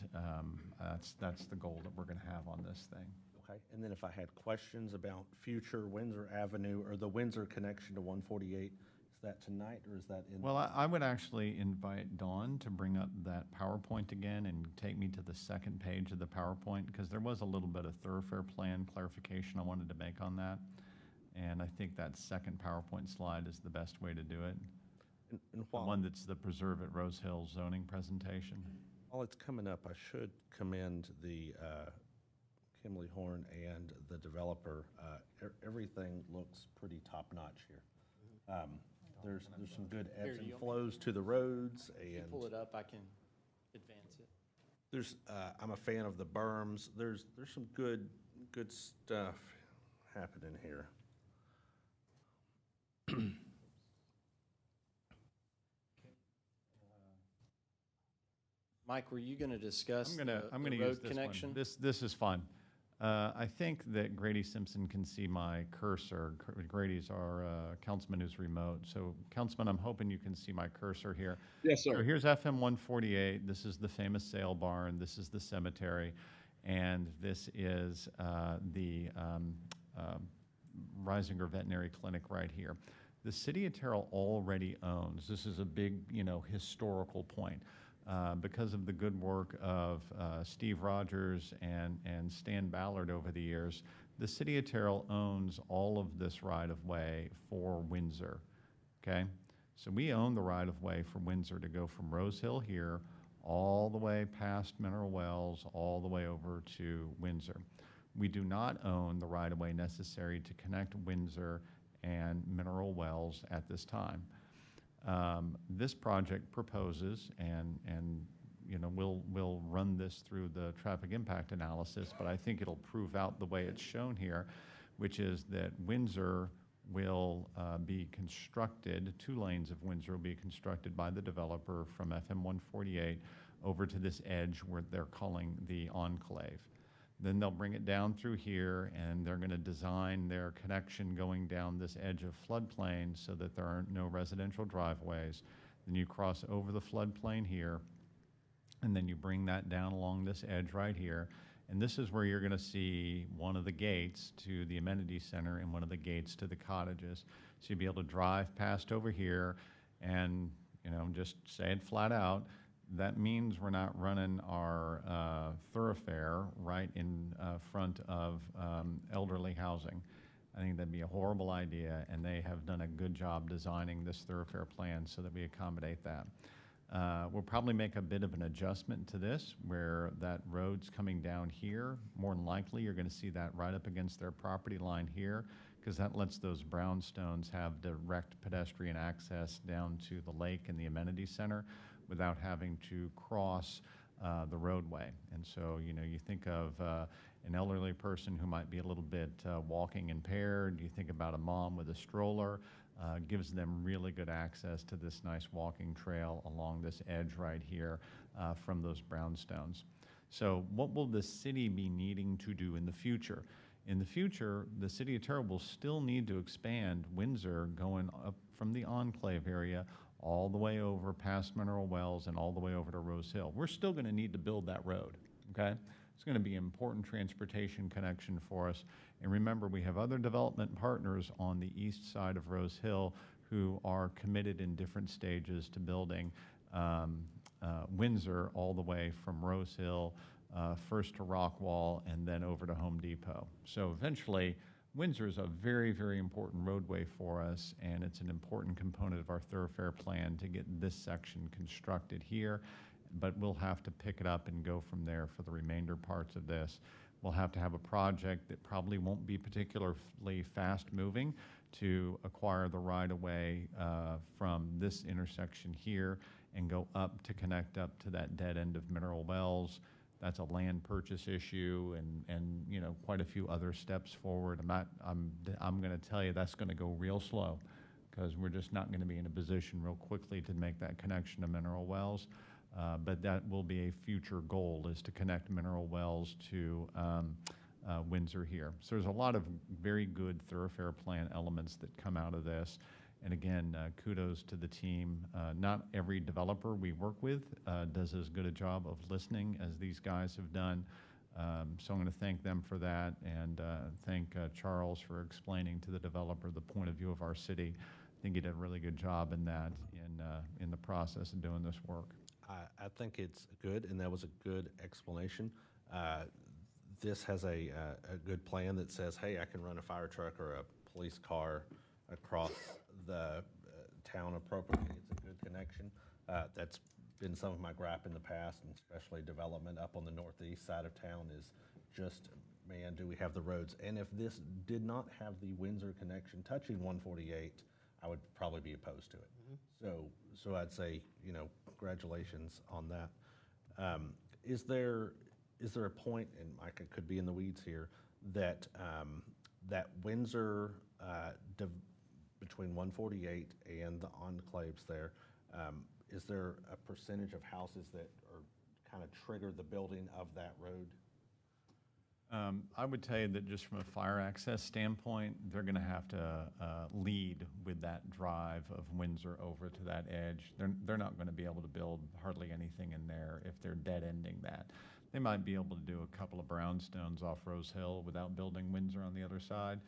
that's the goal that we're going to have on this thing. Okay, and then if I had questions about future Windsor Avenue or the Windsor connection to 148, is that tonight or is that in? Well, I would actually invite Dawn to bring up that PowerPoint again and take me to the second page of the PowerPoint, because there was a little bit of thoroughfare plan clarification I wanted to make on that. And I think that second PowerPoint slide is the best way to do it. And The while, one that's the Preserve at Rose Hill zoning presentation. while it's coming up, I should commend the Kimley Horn and the developer. Everything looks pretty top-notch here. There's some good ebbs and flows to the roads, If you and pull it up, I can advance it. there's, I'm a fan of the berms. There's some good stuff happening here. Mike, were you going to discuss I'm the gonna use road this connection? one. This is fun. I think that Grady Simpson can see my cursor. Grady's our councilman who's remote. So, Councilman, I'm hoping you can see my cursor here. Yes, So sir. here's FM 148. This is the famous sale barn. This is the cemetery. And this is the Risinger Veterinary Clinic right here. The city of Terrell already owns, this is a big, historical point. Because of the good work of Steve Rogers and Stan Ballard over the years, the city of Terrell owns all of this right-of-way for Windsor, okay? So we own the right-of-way for Windsor to go from Rose Hill here all the way past Mineral Wells, all the way over to Windsor. We do not own the right-of-way necessary to connect Windsor and Mineral Wells at this time. This project proposes, and we'll run this through the traffic impact analysis, but I think it'll prove out the way it's shown here, which is that Windsor will be constructed, 2 lanes of Windsor will be constructed by the developer from FM 148 over to this edge where they're calling the enclave. Then they'll bring it down through here, and they're going to design their connection going down this edge of floodplain so that there aren't no residential driveways. Then you cross over the floodplain here, and then you bring that down along this edge right here, And this is where you're going to see one of the gates to the amenity center and one of the gates to the cottages. So you'll be able to drive past over here and, you know, just say it flat out. That means we're not running our thoroughfare right in front of elderly housing. I think that'd be a horrible idea, and they have done a good job designing this thoroughfare plan so that we accommodate that. We'll probably make a bit of an adjustment to this where that road's coming down here. More than likely, you're going to see that right up against their property line here, because that lets those brownstones have direct pedestrian access down to the lake and the amenity center without having to cross the roadway. And so, you know, you think of an elderly person who might be a little bit walking impaired. You think about a mom with a stroller. Gives them really good access to this nice walking trail along this edge right here from those brownstones. So what will the city be needing to do in the future? In the future, the city of Terrell will still need to expand Windsor going up from the enclave area all the way over past Mineral Wells and all the way over to Rose Hill. We're still going to need to build that road, okay? It's going to be an important transportation connection for us. And remember, we have other development partners on the east side of Rose Hill who are committed in different stages to building Windsor all the way from Rose Hill, first to Rockwall, and then over to Home Depot. So eventually, Windsor is a very, very important roadway for us, and it's an important component of our thoroughfare plan to get this section constructed here, but we'll have to pick it up and go from there for the remainder parts of this. We'll have to have a project that probably won't be particularly fast-moving to acquire the right-of-way from this intersection here and go up to connect up to that dead end of Mineral Wells. That's a land purchase issue and you know, quite a few other steps forward. I'm going to tell you that's going to go real slow because we're just not going to be in a position real quickly to make that connection to Mineral Wells. But that will be a future goal, is to connect Mineral Wells to Windsor here. So there's a lot of very good thoroughfare plan elements that come out of this. And again, kudos to the team. Not every developer we work with does as good a job of listening as these guys have done. So I'm going to thank them for that, and thank Charles for explaining to the developer the point of view of our city. I think he did a really good job in that in the process of doing this work. I think it's good, and that was a good explanation. This has a good plan that says, hey, I can run a fire truck or a police car across the town appropriately. It's a good connection. That's been some of my gripe in the past, and especially development up on the northeast side of town is just, man, do we have the roads? And if this did not have the Windsor connection touching 148, I would probably be opposed to it. Mm-hmm. So I'd say, you know, congratulations on that. Is there a point, and I could be in the weeds here, that that Windsor between 148 and the enclaves there, is there a percentage of houses that are kind of trigger the building of that road? I would tell you that just from a fire access standpoint, they're going to have to lead with that drive of Windsor over to that edge. They're not going to be able to build hardly anything in there if they're dead-ending that. They might be able to do a couple of brownstones off Rose Hill without building Windsor on the other side,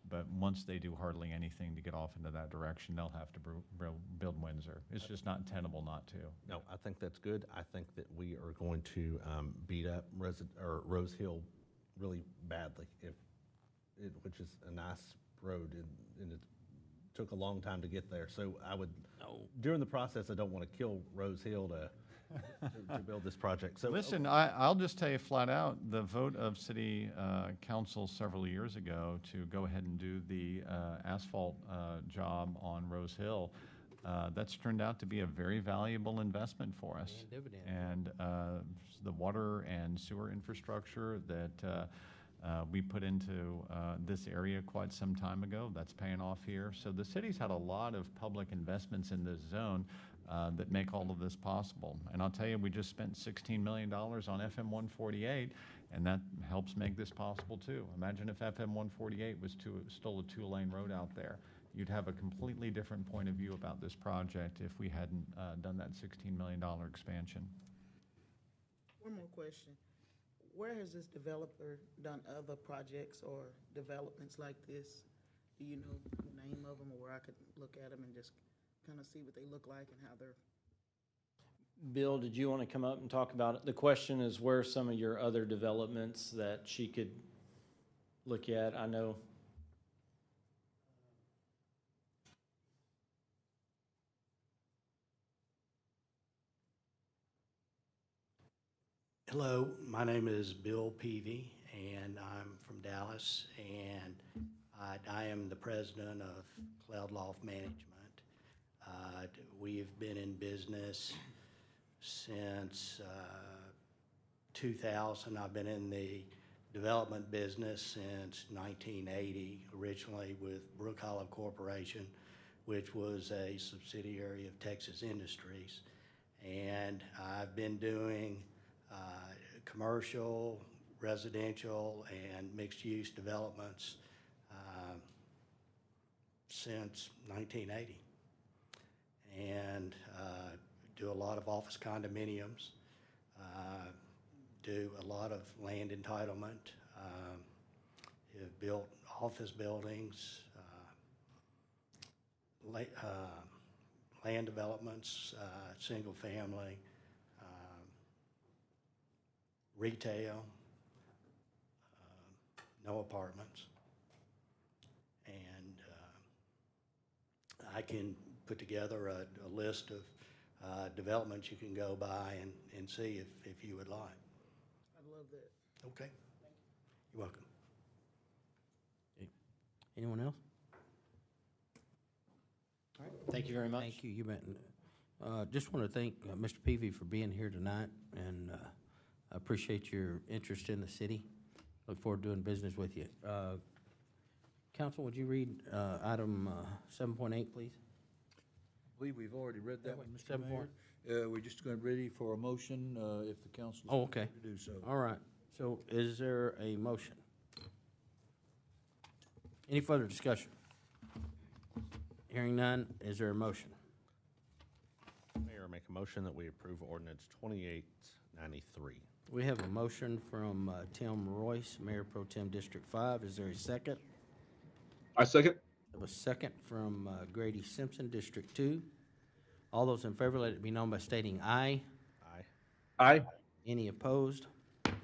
but once they do hardly anything to get off into that direction, they'll have to build Windsor. It's just not tenable not to. No, I think that's good. I think that we are going to beat up Rose Hill really badly, which is a nice road, and it took a long time to get there. So during the process, I don't want to kill Rose Hill to build this project. So listen, I'll just tell you flat out, the vote of City Council several years ago to go ahead and do the asphalt job on Rose Hill, that's turned out to be a very valuable investment for us. And dividend. And the water and sewer infrastructure that we put into this area quite some time ago, that's paying off here. So the city's had a lot of public investments in this zone that make all of this possible. And I'll tell you, we just spent $16 million on FM 148, and that helps make this possible too. Imagine if FM 148 was still a two-lane road out there. You'd have a completely different point of view about this project if we hadn't done that $16 million expansion. One more question. Where has this developer done other projects or developments like this? Do you know the name of them, or where I could look at them and just kind of see what they look like and how they're? Bill, did you want to come up and talk about it? The question is where are some of your other developments that she could look at? I know. Hello, my name is Bill Peavy, and I'm from Dallas, and I am the president of Cloud Loft Management. We've been in business since 2000. I've been in the development business since 1980, originally with Brook Hollow Corporation, which was a subsidiary of Texas Industries. And I've been doing commercial, residential, and mixed-use developments since 1980. And do a lot of office condominiums, do a lot of land entitlement, have built office buildings, land developments, single family, retail, no apartments. And I can put together a list of developments you can go by and see if you would like. I love that. Okay. You're welcome. Anyone else? All right. Thank you very much. Thank you. You bet. Just want to thank Mr. Peavy for being here tonight, and I appreciate your interest in the city. Look forward to doing business with you. Council, would you read item 7.8, please? I believe we've already read that one, Mr. 7 Mayor. We're just going ready for a motion, if the council is Oh, okay. to do so. All right. So is there a motion? Any further discussion? Hearing none, is there a motion? Mayor, make a motion that we approve ordinance 2893. We have a motion from Tim Royce, Mayor Pro Tem District 5. Is there a second? I second. We have a second from Grady Simpson, District 2. All those in favor, let it be known by stating aye. Aye. Aye. Any opposed?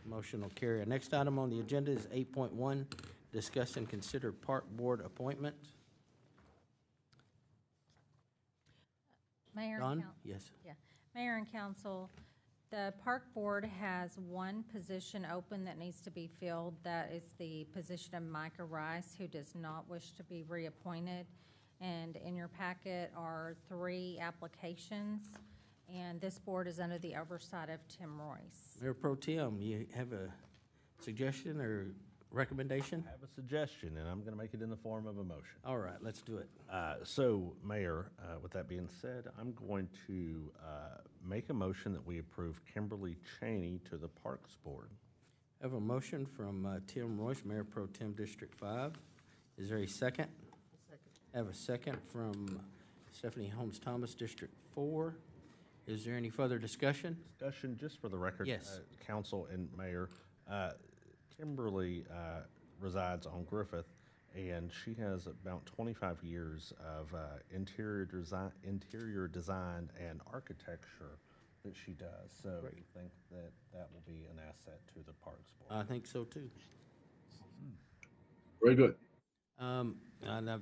Motion will carry. Our next item on the agenda is 8.1, discuss and consider park board appointment. Mayor and Don? Coun- Yes. Yeah, Mayor and Council, the Park Board has one position open that needs to be filled. That is the position of Micah Rice, who does not wish to be reappointed. And in your packet are 3 applications, and this board is under the oversight of Tim Royce. Mayor Pro Tem, you have a suggestion or recommendation? I have a suggestion, and I'm going to make it in the form of a motion. All right, let's do it. So, Mayor, with that being said, I'm going to make a motion that we approve Kimberly Cheney to the Parks Board. I have a motion from Tim Royce, Mayor Pro Tem District 5. Is there a second? I have a second from Stephanie Holmes Thomas, District 4. Is there any further discussion? Discussion, just for the record. Yes. Council and Mayor, Kimberly resides on Griffith, and she has about 25 years of interior design and architecture that she does. So Great. we think that that will be an asset to the Parks Board. I think so too. Very good. And I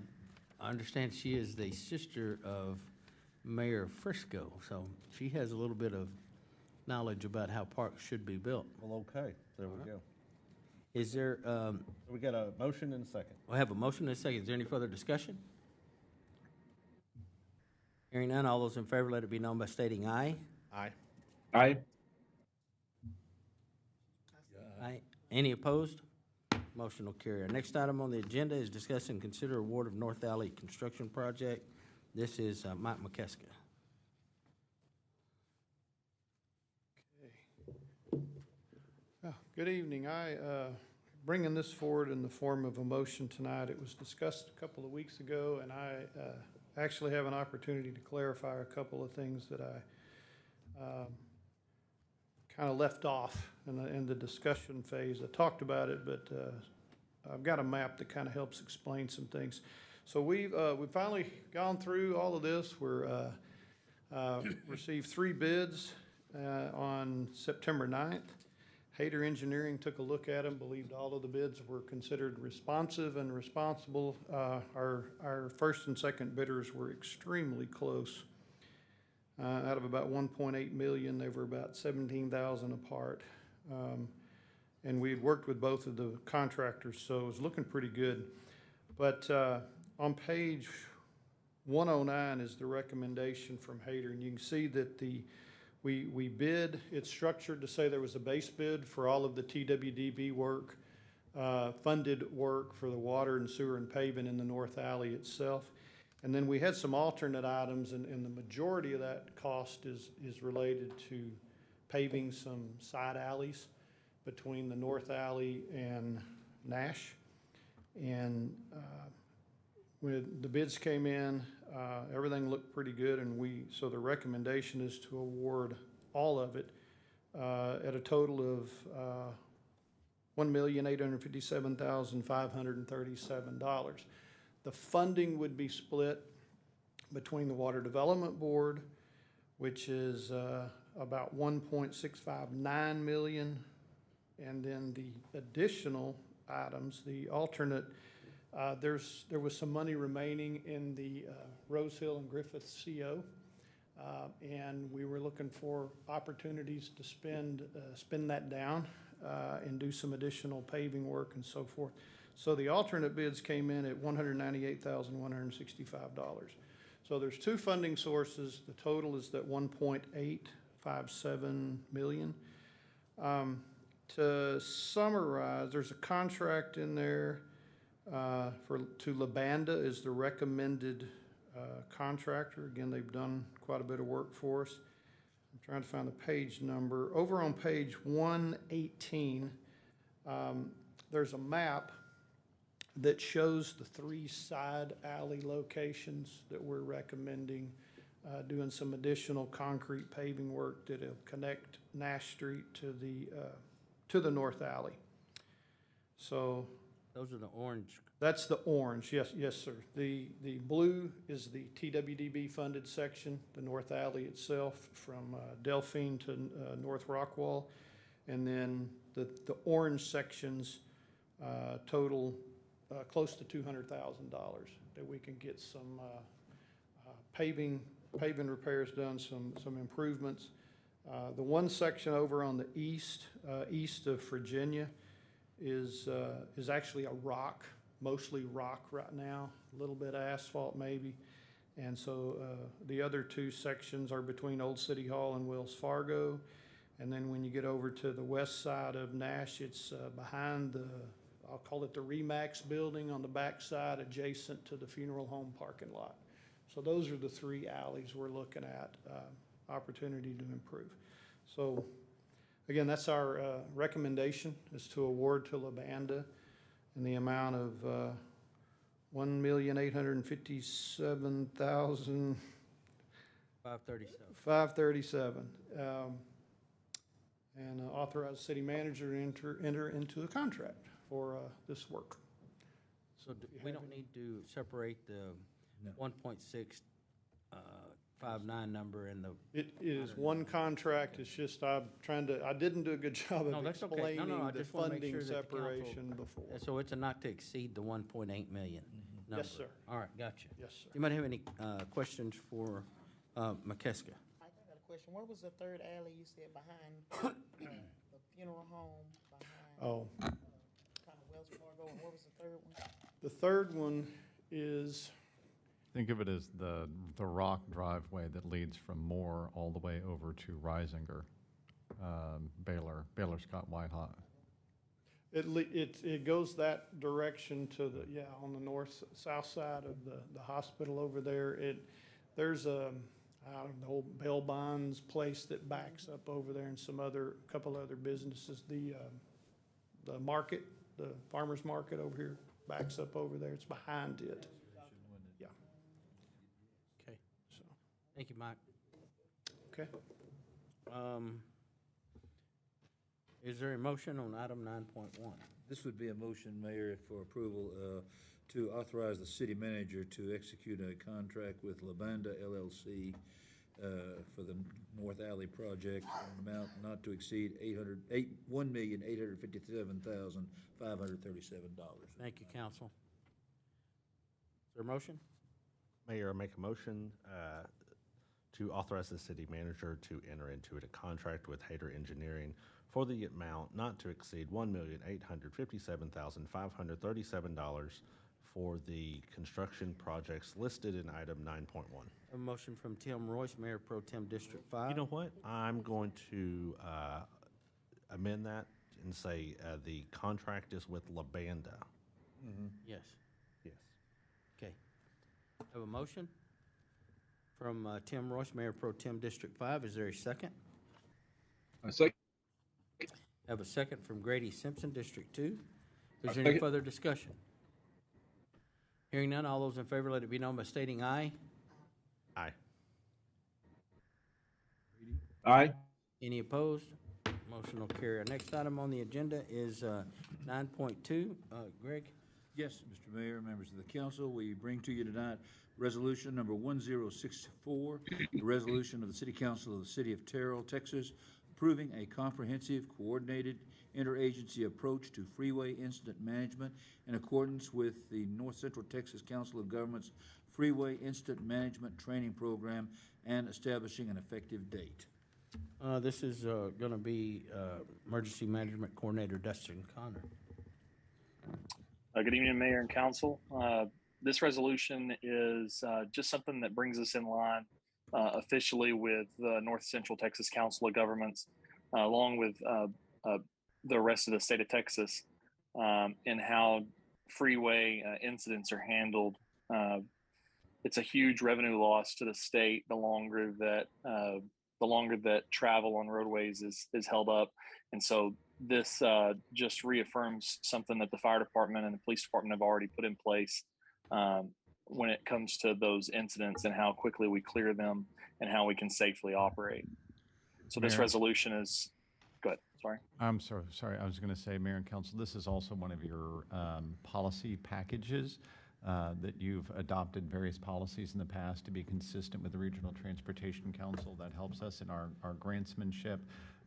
understand she is the sister of Mayor Frisco, so she has a little bit of knowledge about how parks should be built. Well, okay, there we go. Is there, So we got a motion and a second. I have a motion and a second. Is there any further discussion? Hearing none, all those in favor, let it be known by stating aye. Aye. Aye. Aye. Any opposed? Motion will carry. Our next item on the agenda is discuss and consider award of North Alley Construction Project. This is Mike McKeska. Good evening. Bringing this forward in the form of a motion tonight. It was discussed a couple of weeks ago, and I actually have an opportunity to clarify a couple of things that I kind of left off in the discussion phase. I talked about it, but I've got a map that kind of helps explain some things. So we've finally gone through all of this. We're received 3 bids on September 9th. Hayter Engineering took a look at them, believed all of the bids were considered responsive and responsible. Our first and second bidders were extremely close. Out of about 1.8 million, they were about 17,000 apart. And we had worked with both of the contractors, so it was looking pretty good. But on page 109 is the recommendation from Hayter, and you can see that we bid, it's structured to say there was a base bid for all of the TWDB work, funded work for the water and sewer and paving in the North Alley itself. And then we had some alternate items, and the majority of that cost is related to paving some side alleys between the North Alley and Nash. And when the bids came in, everything looked pretty good, and so the recommendation is to award all of it at a total of $1,857,537. The funding would be split between the Water Development Board, which is about $1.659 million, and then the additional items, the alternate, there was some money remaining in the Rose Hill and Griffith CO, and we were looking for opportunities to spend that down and do some additional paving work and so forth. So the alternate bids came in at $198,165. So there's 2 funding sources. The total is that $1.857 million. To summarize, there's a contract in there to Labanda is the recommended contractor. Again, they've done quite a bit of work for us. I'm trying to find the page number. Over on page 118, there's a map that shows the 3 side alley locations that we're recommending, doing some additional concrete paving work that'll connect Nash Street to the North Alley. So Those are the orange. that's the orange, yes, sir. The blue is the TWDB funded section, the North Alley itself from Delphine to North Rockwall. And then the orange sections total close to $200,000 that we can get some paving repairs done, some improvements. The one section over on the east of Virginia is actually a rock, mostly rock right now, a little bit of asphalt maybe. And so the other 2 sections are between Old City Hall and Wells Fargo. And then when you get over to the west side of Nash, it's behind I'll call it the Remax building on the back side, adjacent to the funeral home parking lot. So those are the 3 alleys we're looking at, opportunity to improve. So again, that's our recommendation, is to award to Labanda in the amount of $1,857,537. $537. And authorize the city manager to enter into a contract for this work. So we don't need to separate the 1.659 number and the. It is one contract. It's just I didn't do a good job No, of that's okay. explaining No, I the just wanna make funding sure that the separation before. So it's a not to exceed the 1.8 million number? Yes, sir. All right, gotcha. Yes, sir. You might have any questions for McKeska? I got a question. What was the third alley you said behind the funeral home, behind Oh, kind of Wells Fargo, and what was the third one? the third one is, Think of it as the rock driveway that leads from Moore all the way over to Risinger, Baylor Scott Whitehot. it goes that direction to on the south side of the hospital over there. There's the old Bell Bonds place that backs up over there, and couple other businesses. The market, the farmer's market over here backs up over there. It's behind it. Yeah. Okay, So, thank you, Mike. okay. Is there a motion on item 9.1? This would be a motion, Mayor, for approval to authorize the city manager to execute a contract with Labanda LLC for the North Alley project, an amount not to exceed $1,857,537. Thank you, council. Is there a motion? Mayor, I make a motion to authorize the city manager to enter into a contract with Hale Engineering for the amount not to exceed $1,857,537 for the construction projects listed in item 9.1. A motion from Tim Royce, Mayor Pro Tem District 5. You know what? I'm going to amend that and say the contract is with Labanda. Yes. Yes. Okay. Have a motion from Tim Royce, Mayor Pro Tem District 5. Is there a second? I second. Have a second from Grady Simpson, District 2. Is I there any second. further discussion? Hearing none, all those in favor, let it be known by stating aye. Aye. Aye. Any opposed? Motion will carry. Our next item on the agenda is 9.2. Greg? Yes, Mr. Mayor, members of the council, we bring to you tonight resolution number 1064, the resolution of the City Council of the City of Terrell, Texas, approving a comprehensive, coordinated, interagency approach to freeway incident management in accordance with the North Central Texas Council of Governments Freeway Incident Management Training Program and establishing an effective date. This is going to be Emergency Management Coordinator Dustin Connor. Good evening, Mayor and Council. This resolution is just something that brings us in line officially with the North Central Texas Council of Governments, along with the rest of the state of Texas, and how freeway incidents are handled. It's a huge revenue loss to the state the longer that travel on roadways is held up, and so this just reaffirms something that the fire department and the police department have already put in place when it comes to those incidents and how quickly we clear them and how we can safely operate. So this Mayor? resolution is good. Sorry. I'm sorry. I was going to say, Mayor and Council, this is also one of your policy packages that you've adopted various policies in the past to be consistent with the Regional Transportation Council. That helps us in our grantsmanship.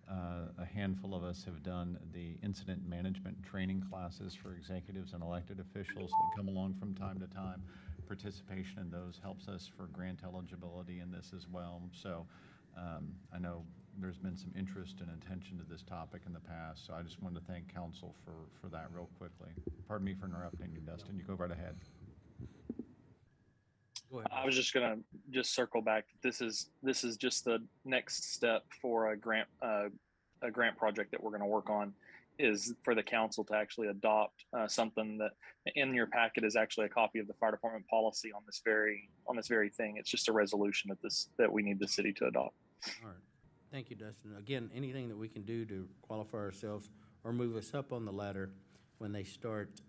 A handful of us have done the incident management training classes for executives and elected officials that come along from time to time. Participation in those helps us for grant eligibility in this as well. So I know there's been some interest and attention to this topic in the past, so I just wanted to thank council for that real quickly. Pardon me for interrupting you, Dustin. You go right ahead. Go ahead. I was just gonna circle back. This is just the next step for a grant project that we're going to work on, is for the council to actually adopt something that in your packet is actually a copy of the fire department policy on this very thing. It's just a resolution that we need the city to adopt. All right. Thank you, Dustin. Again, anything that we can do to qualify ourselves or move us up on the ladder when they start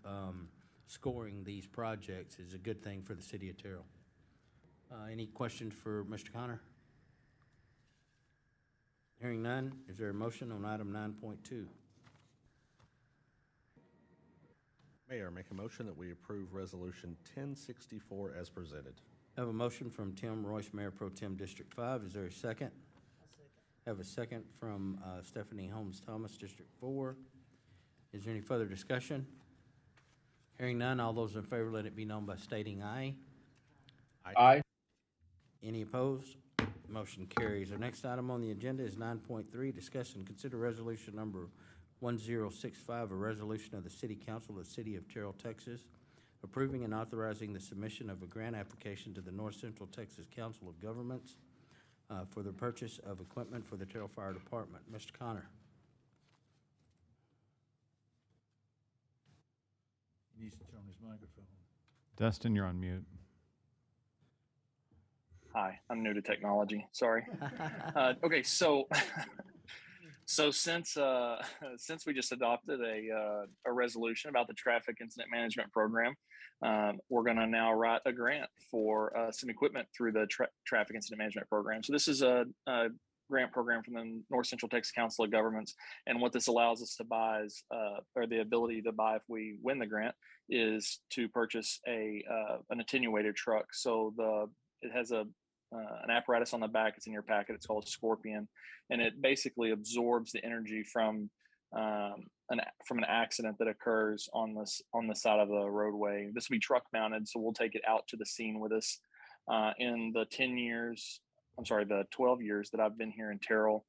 scoring these projects is a good thing for the city of Terrell. Any questions for Mr. Connor? Hearing none, is there a motion on item 9.2? Mayor, make a motion that we approve resolution 1064 as presented. I have a motion from Tim Royce, Mayor Pro Tem District 5. Is there a second? Have a second from Stephanie Holmes Thomas, District 4. Is there any further discussion? Hearing none, all those in favor, let it be known by stating aye. Aye. Any opposed? Motion carries. Our next item on the agenda is 9.3, discuss and consider resolution number 1065, a resolution of the City Council of the City of Terrell, Texas, approving and authorizing the submission of a grant application to the North Central Texas Council of Governments for the purchase of equipment for the Terrell Fire Department. Mr. Connor. He needs to turn on his microphone. Dustin, you're on mute. Hi, I'm new to technology. Sorry. Okay, so since we just adopted a resolution about the traffic incident management program, we're going to now write a grant for some equipment through the traffic incident management program. So this is a grant program from the North Central Texas Council of Governments. And what this allows us to buy is, or the ability to buy if we win the grant, is to purchase an attenuated truck. So it has an apparatus on the back. It's in your packet. It's called Scorpion, and it basically absorbs the energy from an accident that occurs on the side of the roadway. This will be truck mounted, so we'll take it out to the scene with us. In the 12 years that I've been here in Terrell,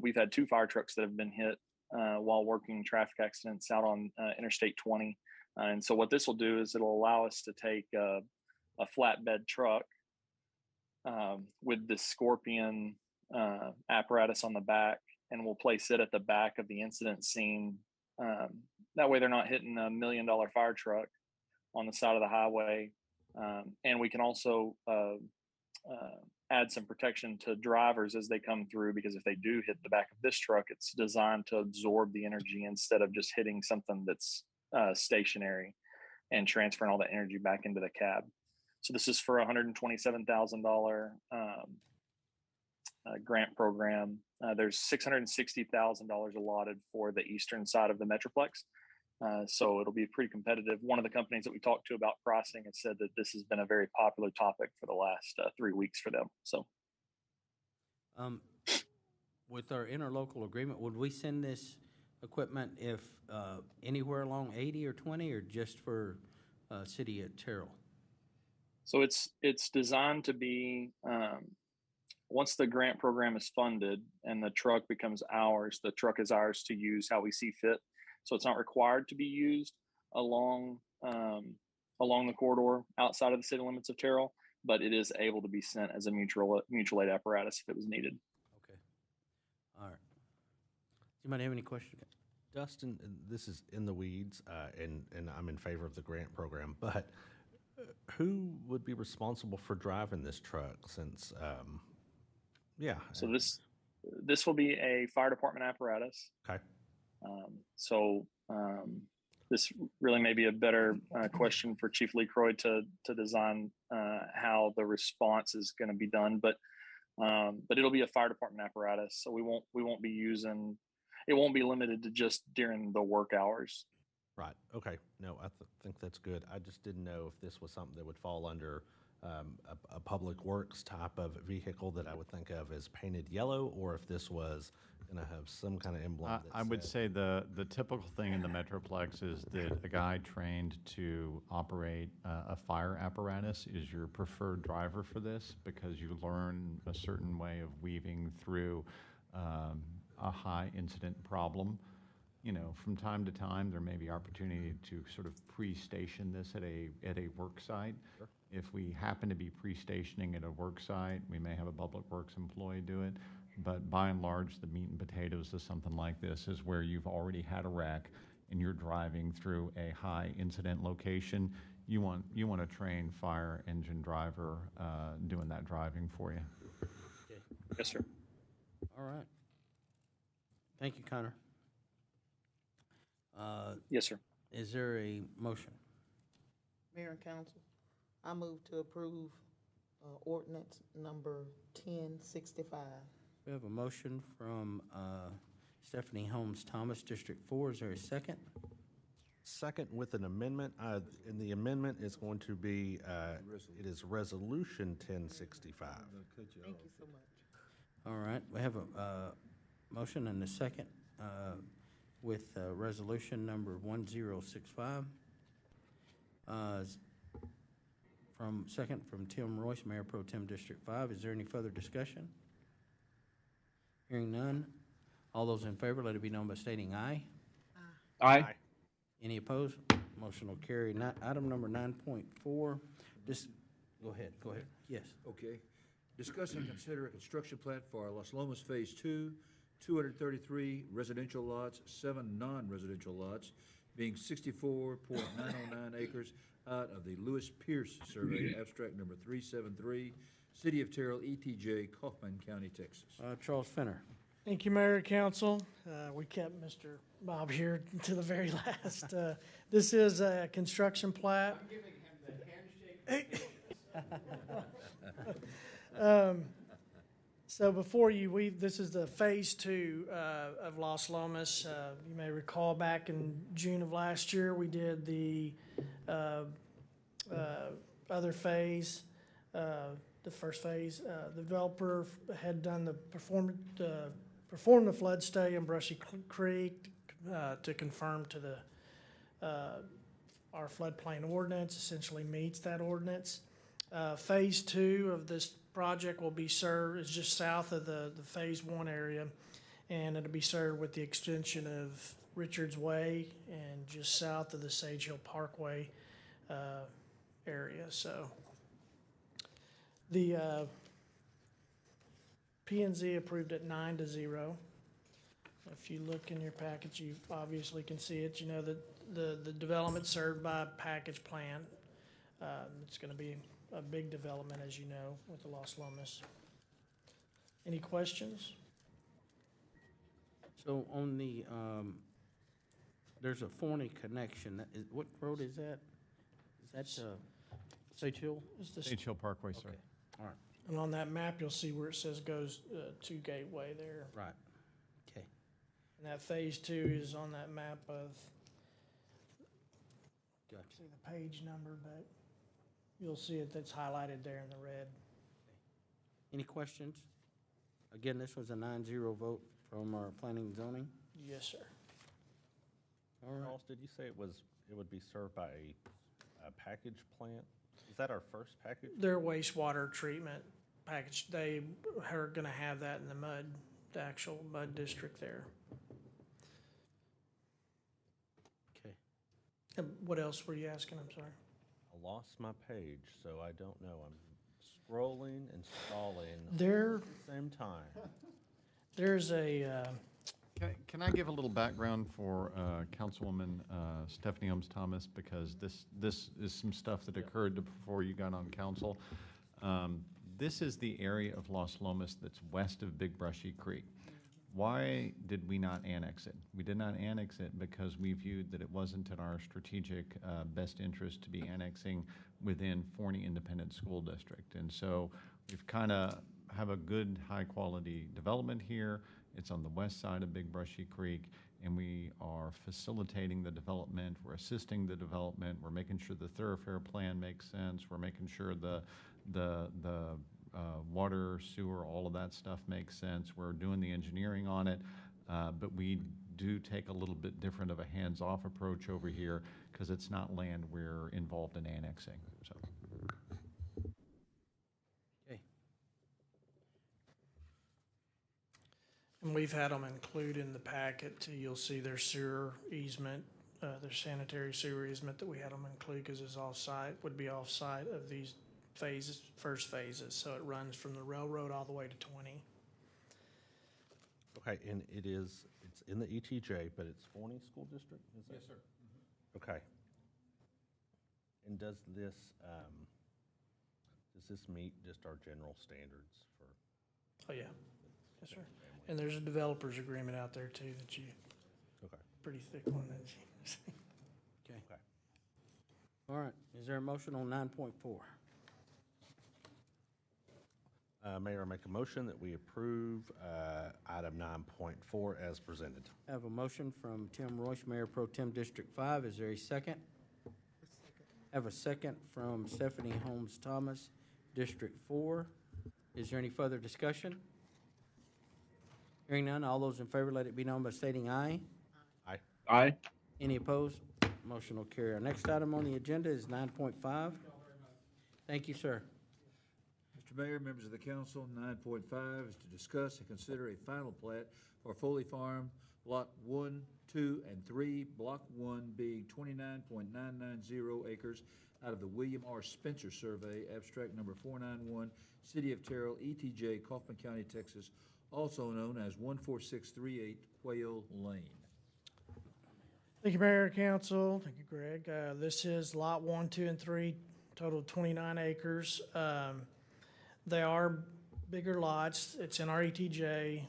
we've had 2 fire trucks that have been hit while working traffic accidents out on Interstate 20. And so what this will do is it'll allow us to take a flatbed truck with this Scorpion apparatus on the back, and we'll place it at the back of the incident scene. That way they're not hitting $1 million fire truck on the side of the highway. And we can also add some protection to drivers as they come through, because if they do hit the back of this truck, it's designed to absorb the energy instead of just hitting something that's stationary and transferring all that energy back into the cab. So this is for $127,000 grant program. There's $660,000 allotted for the eastern side of the Metroplex. So it'll be pretty competitive. One of the companies that we talked to about pricing has said that this has been a very popular topic for the last 3 weeks for them. So, with our interlocal agreement, would we send this equipment if anywhere along 80 or 20, or just for city at Terrell? So it's designed to be, once the grant program is funded and the truck becomes ours, the truck is ours to use how we see fit. So it's not required to be used along the corridor outside of the city limits of Terrell, but it is able to be sent as a mutual aid apparatus if it was needed. Okay. All right. Anybody have any questions? Dustin, this is in the weeds, and I'm in favor of the grant program, but who would be responsible for driving this truck since, So this will be a fire department apparatus. Okay. This really may be a better question for Chief Lecroy to design how the response is going to be done, but it'll be a fire department apparatus. So we won't be using, it won't be limited to just during the work hours. Right. Okay. No, I think that's good. I just didn't know if this was something that would fall under a public works type of vehicle that I would think of as painted yellow, or if this was going to have some kind of emblem. I would say the typical thing in the Metroplex is that a guy trained to operate a fire apparatus is your preferred driver for this, because you learn a certain way of weaving through a high incident problem. You know, from time to time, there may be opportunity to sort of pre-station this at a work site. Sure. If we happen to be pre-stationing at a work site, we may have a public works employee do it. But by and large, the meat and potatoes of something like this is where you've already had a wreck and you're driving through a high incident location. You want a trained fire engine driver doing that driving for you. Okay. Yes, sir. All right. Thank you, Connor. Yes, sir. Is there a motion? Mayor and council, I move to approve ordinance number 1065. We have a motion from Stephanie Holmes Thomas, District 4. Is there a second? Second with an amendment, and the amendment is going to be, it is Resolution 1065. Thank you so much. All right, we have a motion and a second with resolution number 1065. Second from Tim Royce, Mayor Pro Tem District 5. Is there any further discussion? Hearing none. All those in favor, let it be known by stating aye. Aye. Any opposed? Motion will carry. Item number 9.4. Go ahead. Yes. Okay. Discuss and consider a construction plat for Las Lomas Phase 2, 233 residential lots, 7 non-residential lots, being 64.909 acres out of the Lewis Pierce Survey, abstract number 373, City of Terrell, ETJ, Kaufman County, Texas. Charles Fenner. Thank you, Mayor and Council. We kept Mr. Bob here to the very last. This is a construction plat. I'm giving him the handshake. So before you, this is the phase 2 of Los Lomas. You may recall back in June of last year, we did the other phase, the first phase. The developer had done performed the flood study on Brushy Creek to confirm to the our floodplain ordinance, essentially meets that ordinance. Phase 2 of this project will be served, is just south of the phase 1 area, and it'll be served with the extension of Richards Way and just south of the Sage Hill Parkway area. So the P&Z approved it 9-0. If you look in your package, you obviously can see it. You know that the development served by a package plan. It's going to be a big development, as you know, with the Los Lomas. Any questions? So on the, there's a Forney connection. What road is that? Is that Sage Hill? Sage Hill Parkway, sir. Okay, all right, And on that map, you'll see where it says goes to Gateway there. right, okay. And that phase 2 is on that map of, Gotcha. see the page number, but you'll see it, that's highlighted there in the red. Any questions? Again, this was a 9-0 vote from our planning and zoning. Yes, sir. All right. Ross, did you say it would be served by a package plant? Is that our first package? Their wastewater treatment package, they are gonna have that in the actual mud district there. Okay. And what else were you asking? I'm sorry. I lost my page, so I don't know. I'm scrolling and stalling There, at the same time. there's a, Can I give a little background for Councilwoman Stephanie Holmes Thomas, because this is some stuff that occurred before you got on council. This is the area of Los Lomas that's west of Big Brushy Creek. Why did we not annex it? We did not annex it because we viewed that it wasn't in our strategic best interest to be annexing within Forney Independent School District. And so we've kind of have a good high-quality development here. It's on the west side of Big Brushy Creek, and we are facilitating the development. We're assisting the development. We're making sure the thoroughfare plan makes sense. We're making sure the water, sewer, all of that stuff makes sense. We're doing the engineering on it, but we do take a little bit different of a hands-off approach over here because it's not land we're involved in annexing. So. Okay. and we've had them include in the packet, you'll see their sewer easement, their sanitary sewer easement that we had them include because it's would be off-site of these phases, first phases, so it runs from the railroad all the way to 20. Okay, and it's in the ETJ, but it's Forney School District, is that? Yes, sir. Okay. And does this meet just our general standards for? Oh, yeah. Yes, sir. And there's a developer's agreement out there too that you, Okay. pretty thick one that you see. Okay. Okay. All right, is there a motion on 9.4? Mayor, I make a motion that we approve item 9.4 as presented. I have a motion from Tim Royce, Mayor Pro Tem District 5. Is there a second? I have a second from Stephanie Holmes Thomas, District 4. Is there any further discussion? Hearing none, all those in favor, let it be known by stating aye. Aye. Aye. Any opposed? Motion will carry. Our next item on the agenda is 9.5. Thank you, sir. Mr. Mayor, members of the council, 9.5 is to discuss and consider a final plat for Foley Farm, Lot 1, 2, and 3, Block 1 being 29.990 acres out of the William R. Spencer Survey, abstract number 491, City of Terrell, ETJ, Kaufman County, Texas, also known as 14638 Quail Lane. Thank you, Mayor, Council. Thank you, Greg. This is Lot 1, 2, and 3, total 29 acres. They are bigger lots. It's in our ETJ.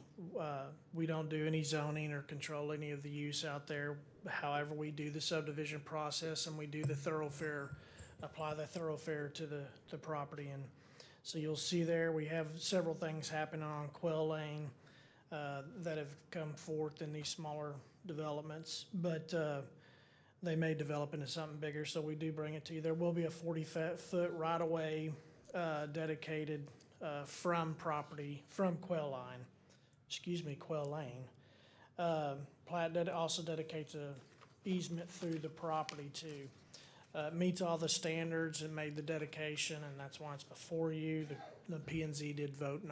We don't do any zoning or control any of the use out there. However, we do the subdivision process and we do the thoroughfare, apply the thoroughfare to the property. And So you'll see there, we have several things happening on Quail Lane that have come forth in these smaller developments, but they may develop into something bigger, so we do bring it to you. There will be a 40-foot right-of-way dedicated from property, from Quail Lane. Plat also dedicates a easement through the property too. Meets all the standards and made the dedication, and that's why it's before you. The P&Z did vote 9-0.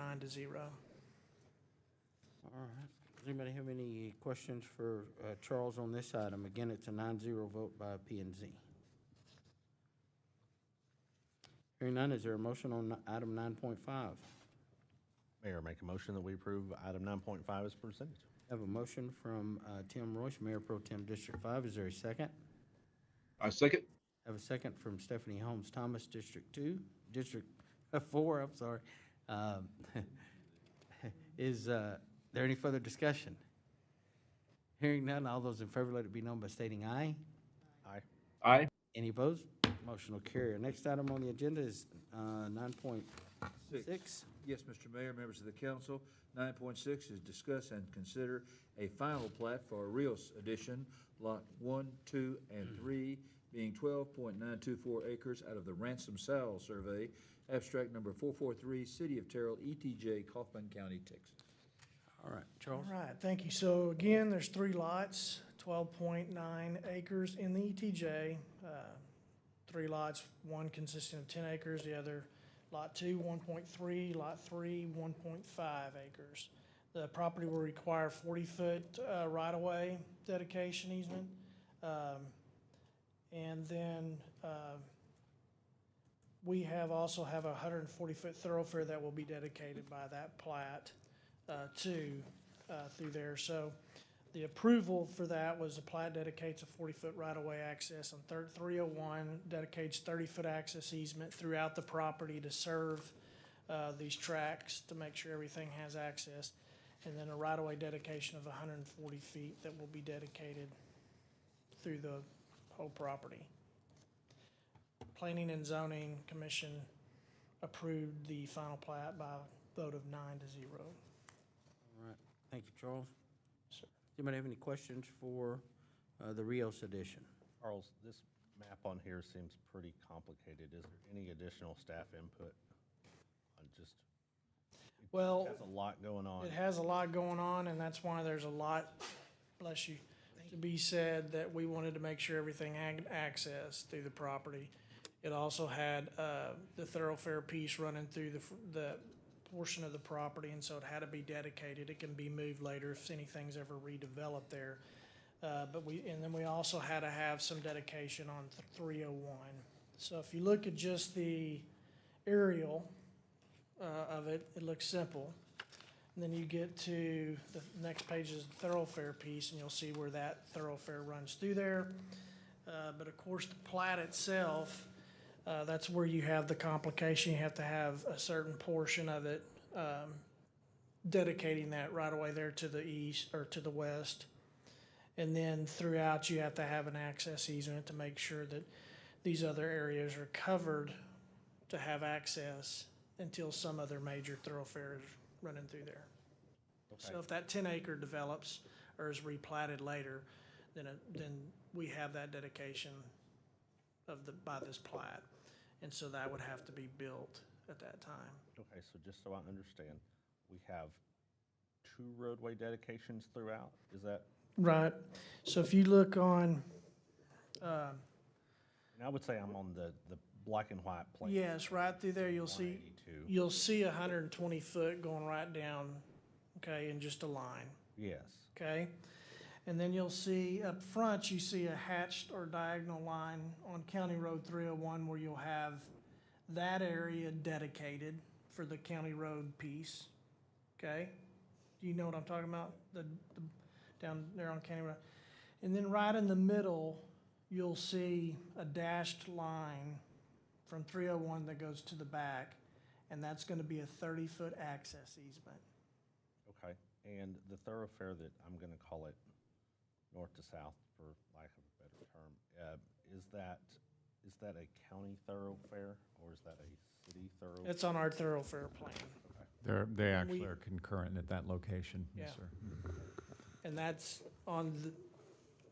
All right. Does anybody have any questions for Charles on this item? Again, it's a 9-0 vote by P&Z. Hearing none, is there a motion on item 9.5? Mayor, make a motion that we approve item 9.5 as presented. Have a motion from Tim Royce, Mayor Pro Tem District 5. Is there a second? I second. Have a second from Stephanie Holmes Thomas, District 4, I'm sorry. Is there any further discussion? Hearing none, all those in favor, let it be known by stating aye. Aye. Aye. Any opposed? Motion will carry. Our next item on the agenda is 9.6. Yes, Mr. Mayor, members of the council, 9.6 is discuss and consider a final plat for Rios addition, lot 1, 2, and 3, being 12.924 acres out of the Ransom Sowell survey, abstract number 443, City of Terrell, ETJ, Kaufman County, Texas. All right, Charles. All right, thank you. So again, there's 3 lots, 12.9 acres in the ETJ. 3 lots, one consisting of 10 acres, the other lot 2, 1.3, lot 3, 1.5 acres. The property will require 40-foot right-of-way dedication easement. And then we also have a 140-foot thoroughfare that will be dedicated by that plat through there. So the approval for that was the plat dedicates a 40-foot right-of-way access on 301, dedicates 30-foot access easement throughout the property to serve these tracks to make sure everything has access, and then a right-of-way dedication of 140 feet that will be dedicated through the whole property. Planning and Zoning Commission approved the final plat by a vote of 9-0. All right, thank you, Charles. Sir. Does anybody have any questions for the Rios addition? Charles, this map on here seems pretty complicated. Is there any additional staff input on just? Well, It has a lot going on. it has a lot going on, and that's why there's a lot, bless you, to be said that we wanted to make sure everything had access through the property. It also had the thoroughfare piece running through the portion of the property, and so it had to be dedicated. It can be moved later if anything's ever redeveloped there. And then we also had to have some dedication on 301. So if you look at just the aerial of it, it looks simple. And then you get to the next page is the thoroughfare piece, and you'll see where that thoroughfare runs through there. But of course, the plat itself, that's where you have the complication. You have to have a certain portion of it dedicating that right away there to the east or to the west. And then throughout, you have to have an access easement to make sure that these other areas are covered to have access until some other major thoroughfare is running through there. Okay. So if that 10-acre develops or is replatted later, then we have that dedication by this plat. And so that would have to be built at that time. Okay, so just so I understand, we have 2 roadway dedications throughout, is that? Right. So if you look on, And I would say I'm on the black and white plan. yes, right through there, you'll see 120 foot going right down, okay, in just a line, Yes, okay? And then you'll see up front, you see a hatched or diagonal line on County Road 301 where you'll have that area dedicated for the county road piece, okay? Do you know what I'm talking about? The down there on County Road. And then right in the middle, you'll see a dashed line from 301 that goes to the back, and that's gonna be a 30-foot access easement. okay. And the thoroughfare that I'm gonna call it north to south, for lack of a better term, is that a county thoroughfare or is that a city thorough? It's on our thoroughfare plan. They actually We- are concurrent at that location. Yes, Yeah. sir. And that's on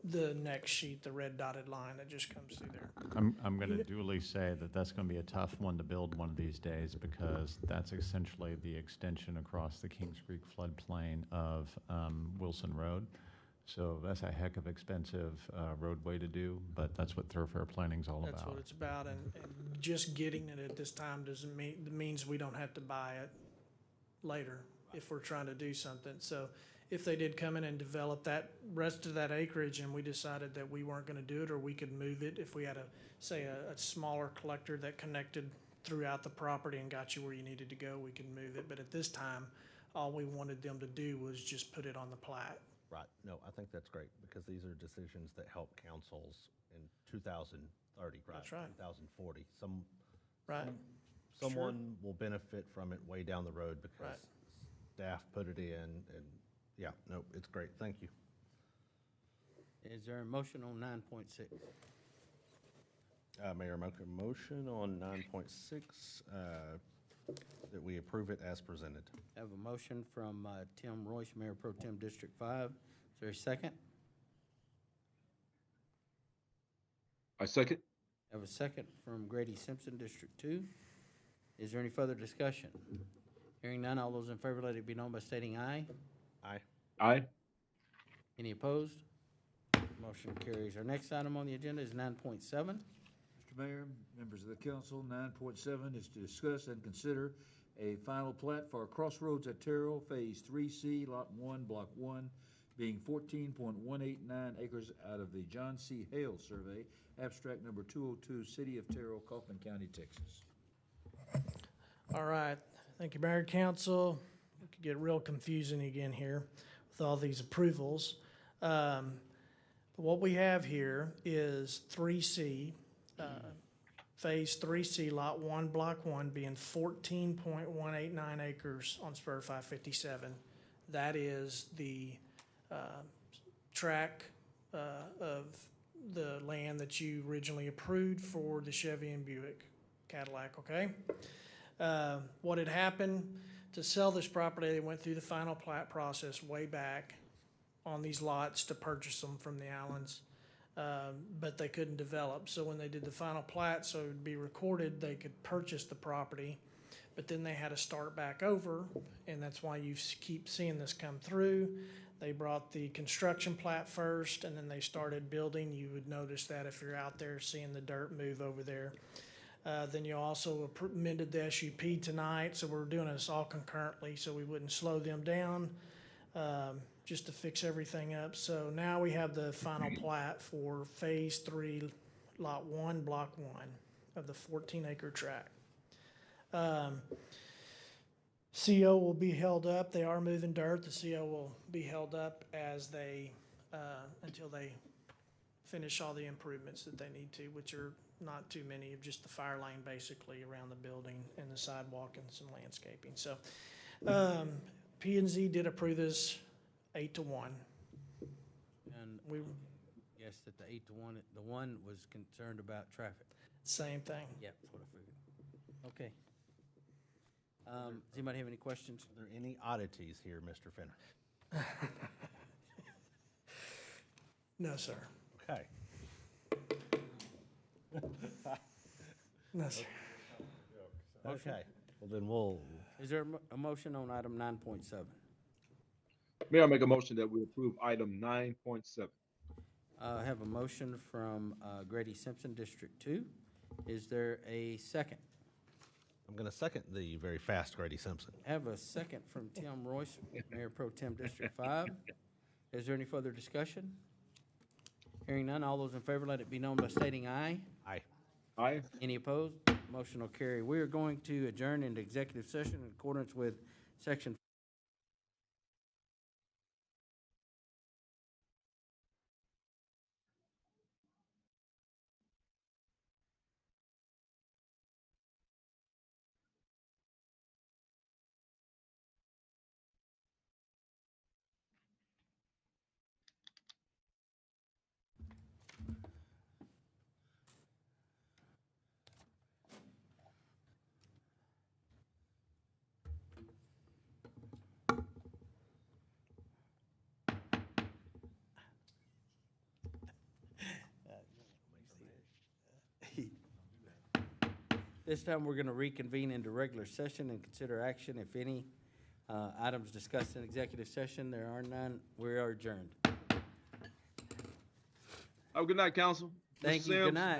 the next sheet, the red dotted line that just comes through there. I'm going to duly say that that's going to be a tough one to build one of these days because that's essentially the extension across the Kings Creek floodplain of Wilson Road. So that's a heck of expensive roadway to do, but that's what thoroughfare planning's all That's what about. it's about, and just getting it at this time doesn't means we don't have to buy it later if we're trying to do something. So if they did come in and develop that rest of that acreage and we decided that we weren't gonna do it, or we could move it, if we had a smaller collector that connected throughout the property and got you where you needed to go, we could move it. But at this time, all we wanted them to do was just put it on the plat. Right, no, I think that's great, because these are decisions that help councils in 2030, right? That's right. 2040. Right. Someone will benefit from it way down the road because Right. staff put it in, and, yeah, no, it's great, thank you. Is there a motion on 9.6? Mayor, make a motion on 9.6, that we approve it as presented. I have a motion from Tim Royce, Mayor Pro Tem District 5. Is there a second? I second. I have a second from Grady Simpson, District 2. Is there any further discussion? Hearing none, all those in favor, let it be known by stating aye. Aye. Aye. Any opposed? Motion carries. Our next item on the agenda is 9.7. Mr. Mayor, members of the council, 9.7 is to discuss and consider a final plat for Crossroads at Terrell, Phase 3C, Lot 1, Block 1, being 14.189 acres out of the John C. Hale survey, abstract number 202, City of Terrell, Kaufman County, Texas. All right, thank you, Mayor and Council. It could get real confusing again here with all these approvals. What we have here is 3C, Phase 3C, Lot 1, Block 1, being 14.189 acres on Spur 557. That is the tract of the land that you originally approved for the Chevy and Buick Cadillac, okay? What had happened to sell this property, they went through the final plat process way back on these lots to purchase them from the Allens, but they couldn't develop. So when they did the final plat, so it would be recorded, they could purchase the property, but then they had to start back over, and that's why you keep seeing this come through. They brought the construction plat first, and then they started building. You would notice that if you're out there seeing the dirt move over there. Then you also amended the SUP tonight, so we're doing this all concurrently, so we wouldn't slow them down, just to fix everything up. So now we have the final plat for Phase 3, Lot 1, Block 1 of the 14-acre tract. CO will be held up. They are moving dirt. The CO will be held up as they, until they finish all the improvements that they need to, which are not too many, of just the fire lane basically around the building and the sidewalk and some landscaping. So P&Z did approve this 8-1. And We, yes, that the 8-1, the one was concerned about traffic. same thing. Yep, that's what I figured. Okay. Does anybody have any questions? Are there any oddities here, Mr. Fenner? No, sir. Okay. No, sir. Okay, well then we'll, Is there a motion on item 9.7? Mayor, I make a motion that we approve item 9.7. I have a motion from Grady Simpson, District 2. Is there a second? I'm gonna second the very fast Grady Simpson. I have a second from Tim Royce, Mayor Pro Tem District 5. Is there any further discussion? Hearing none, all those in favor, let it be known by stating aye. Aye. Aye. Any opposed? Motion will carry. We are going to adjourn into executive session in accordance with Section This time, we're going to reconvene into regular session and consider action, if any, items discussed in executive session. There are none. We are adjourned. Have a good night, council. Thank Mr. you. Good Sims? night.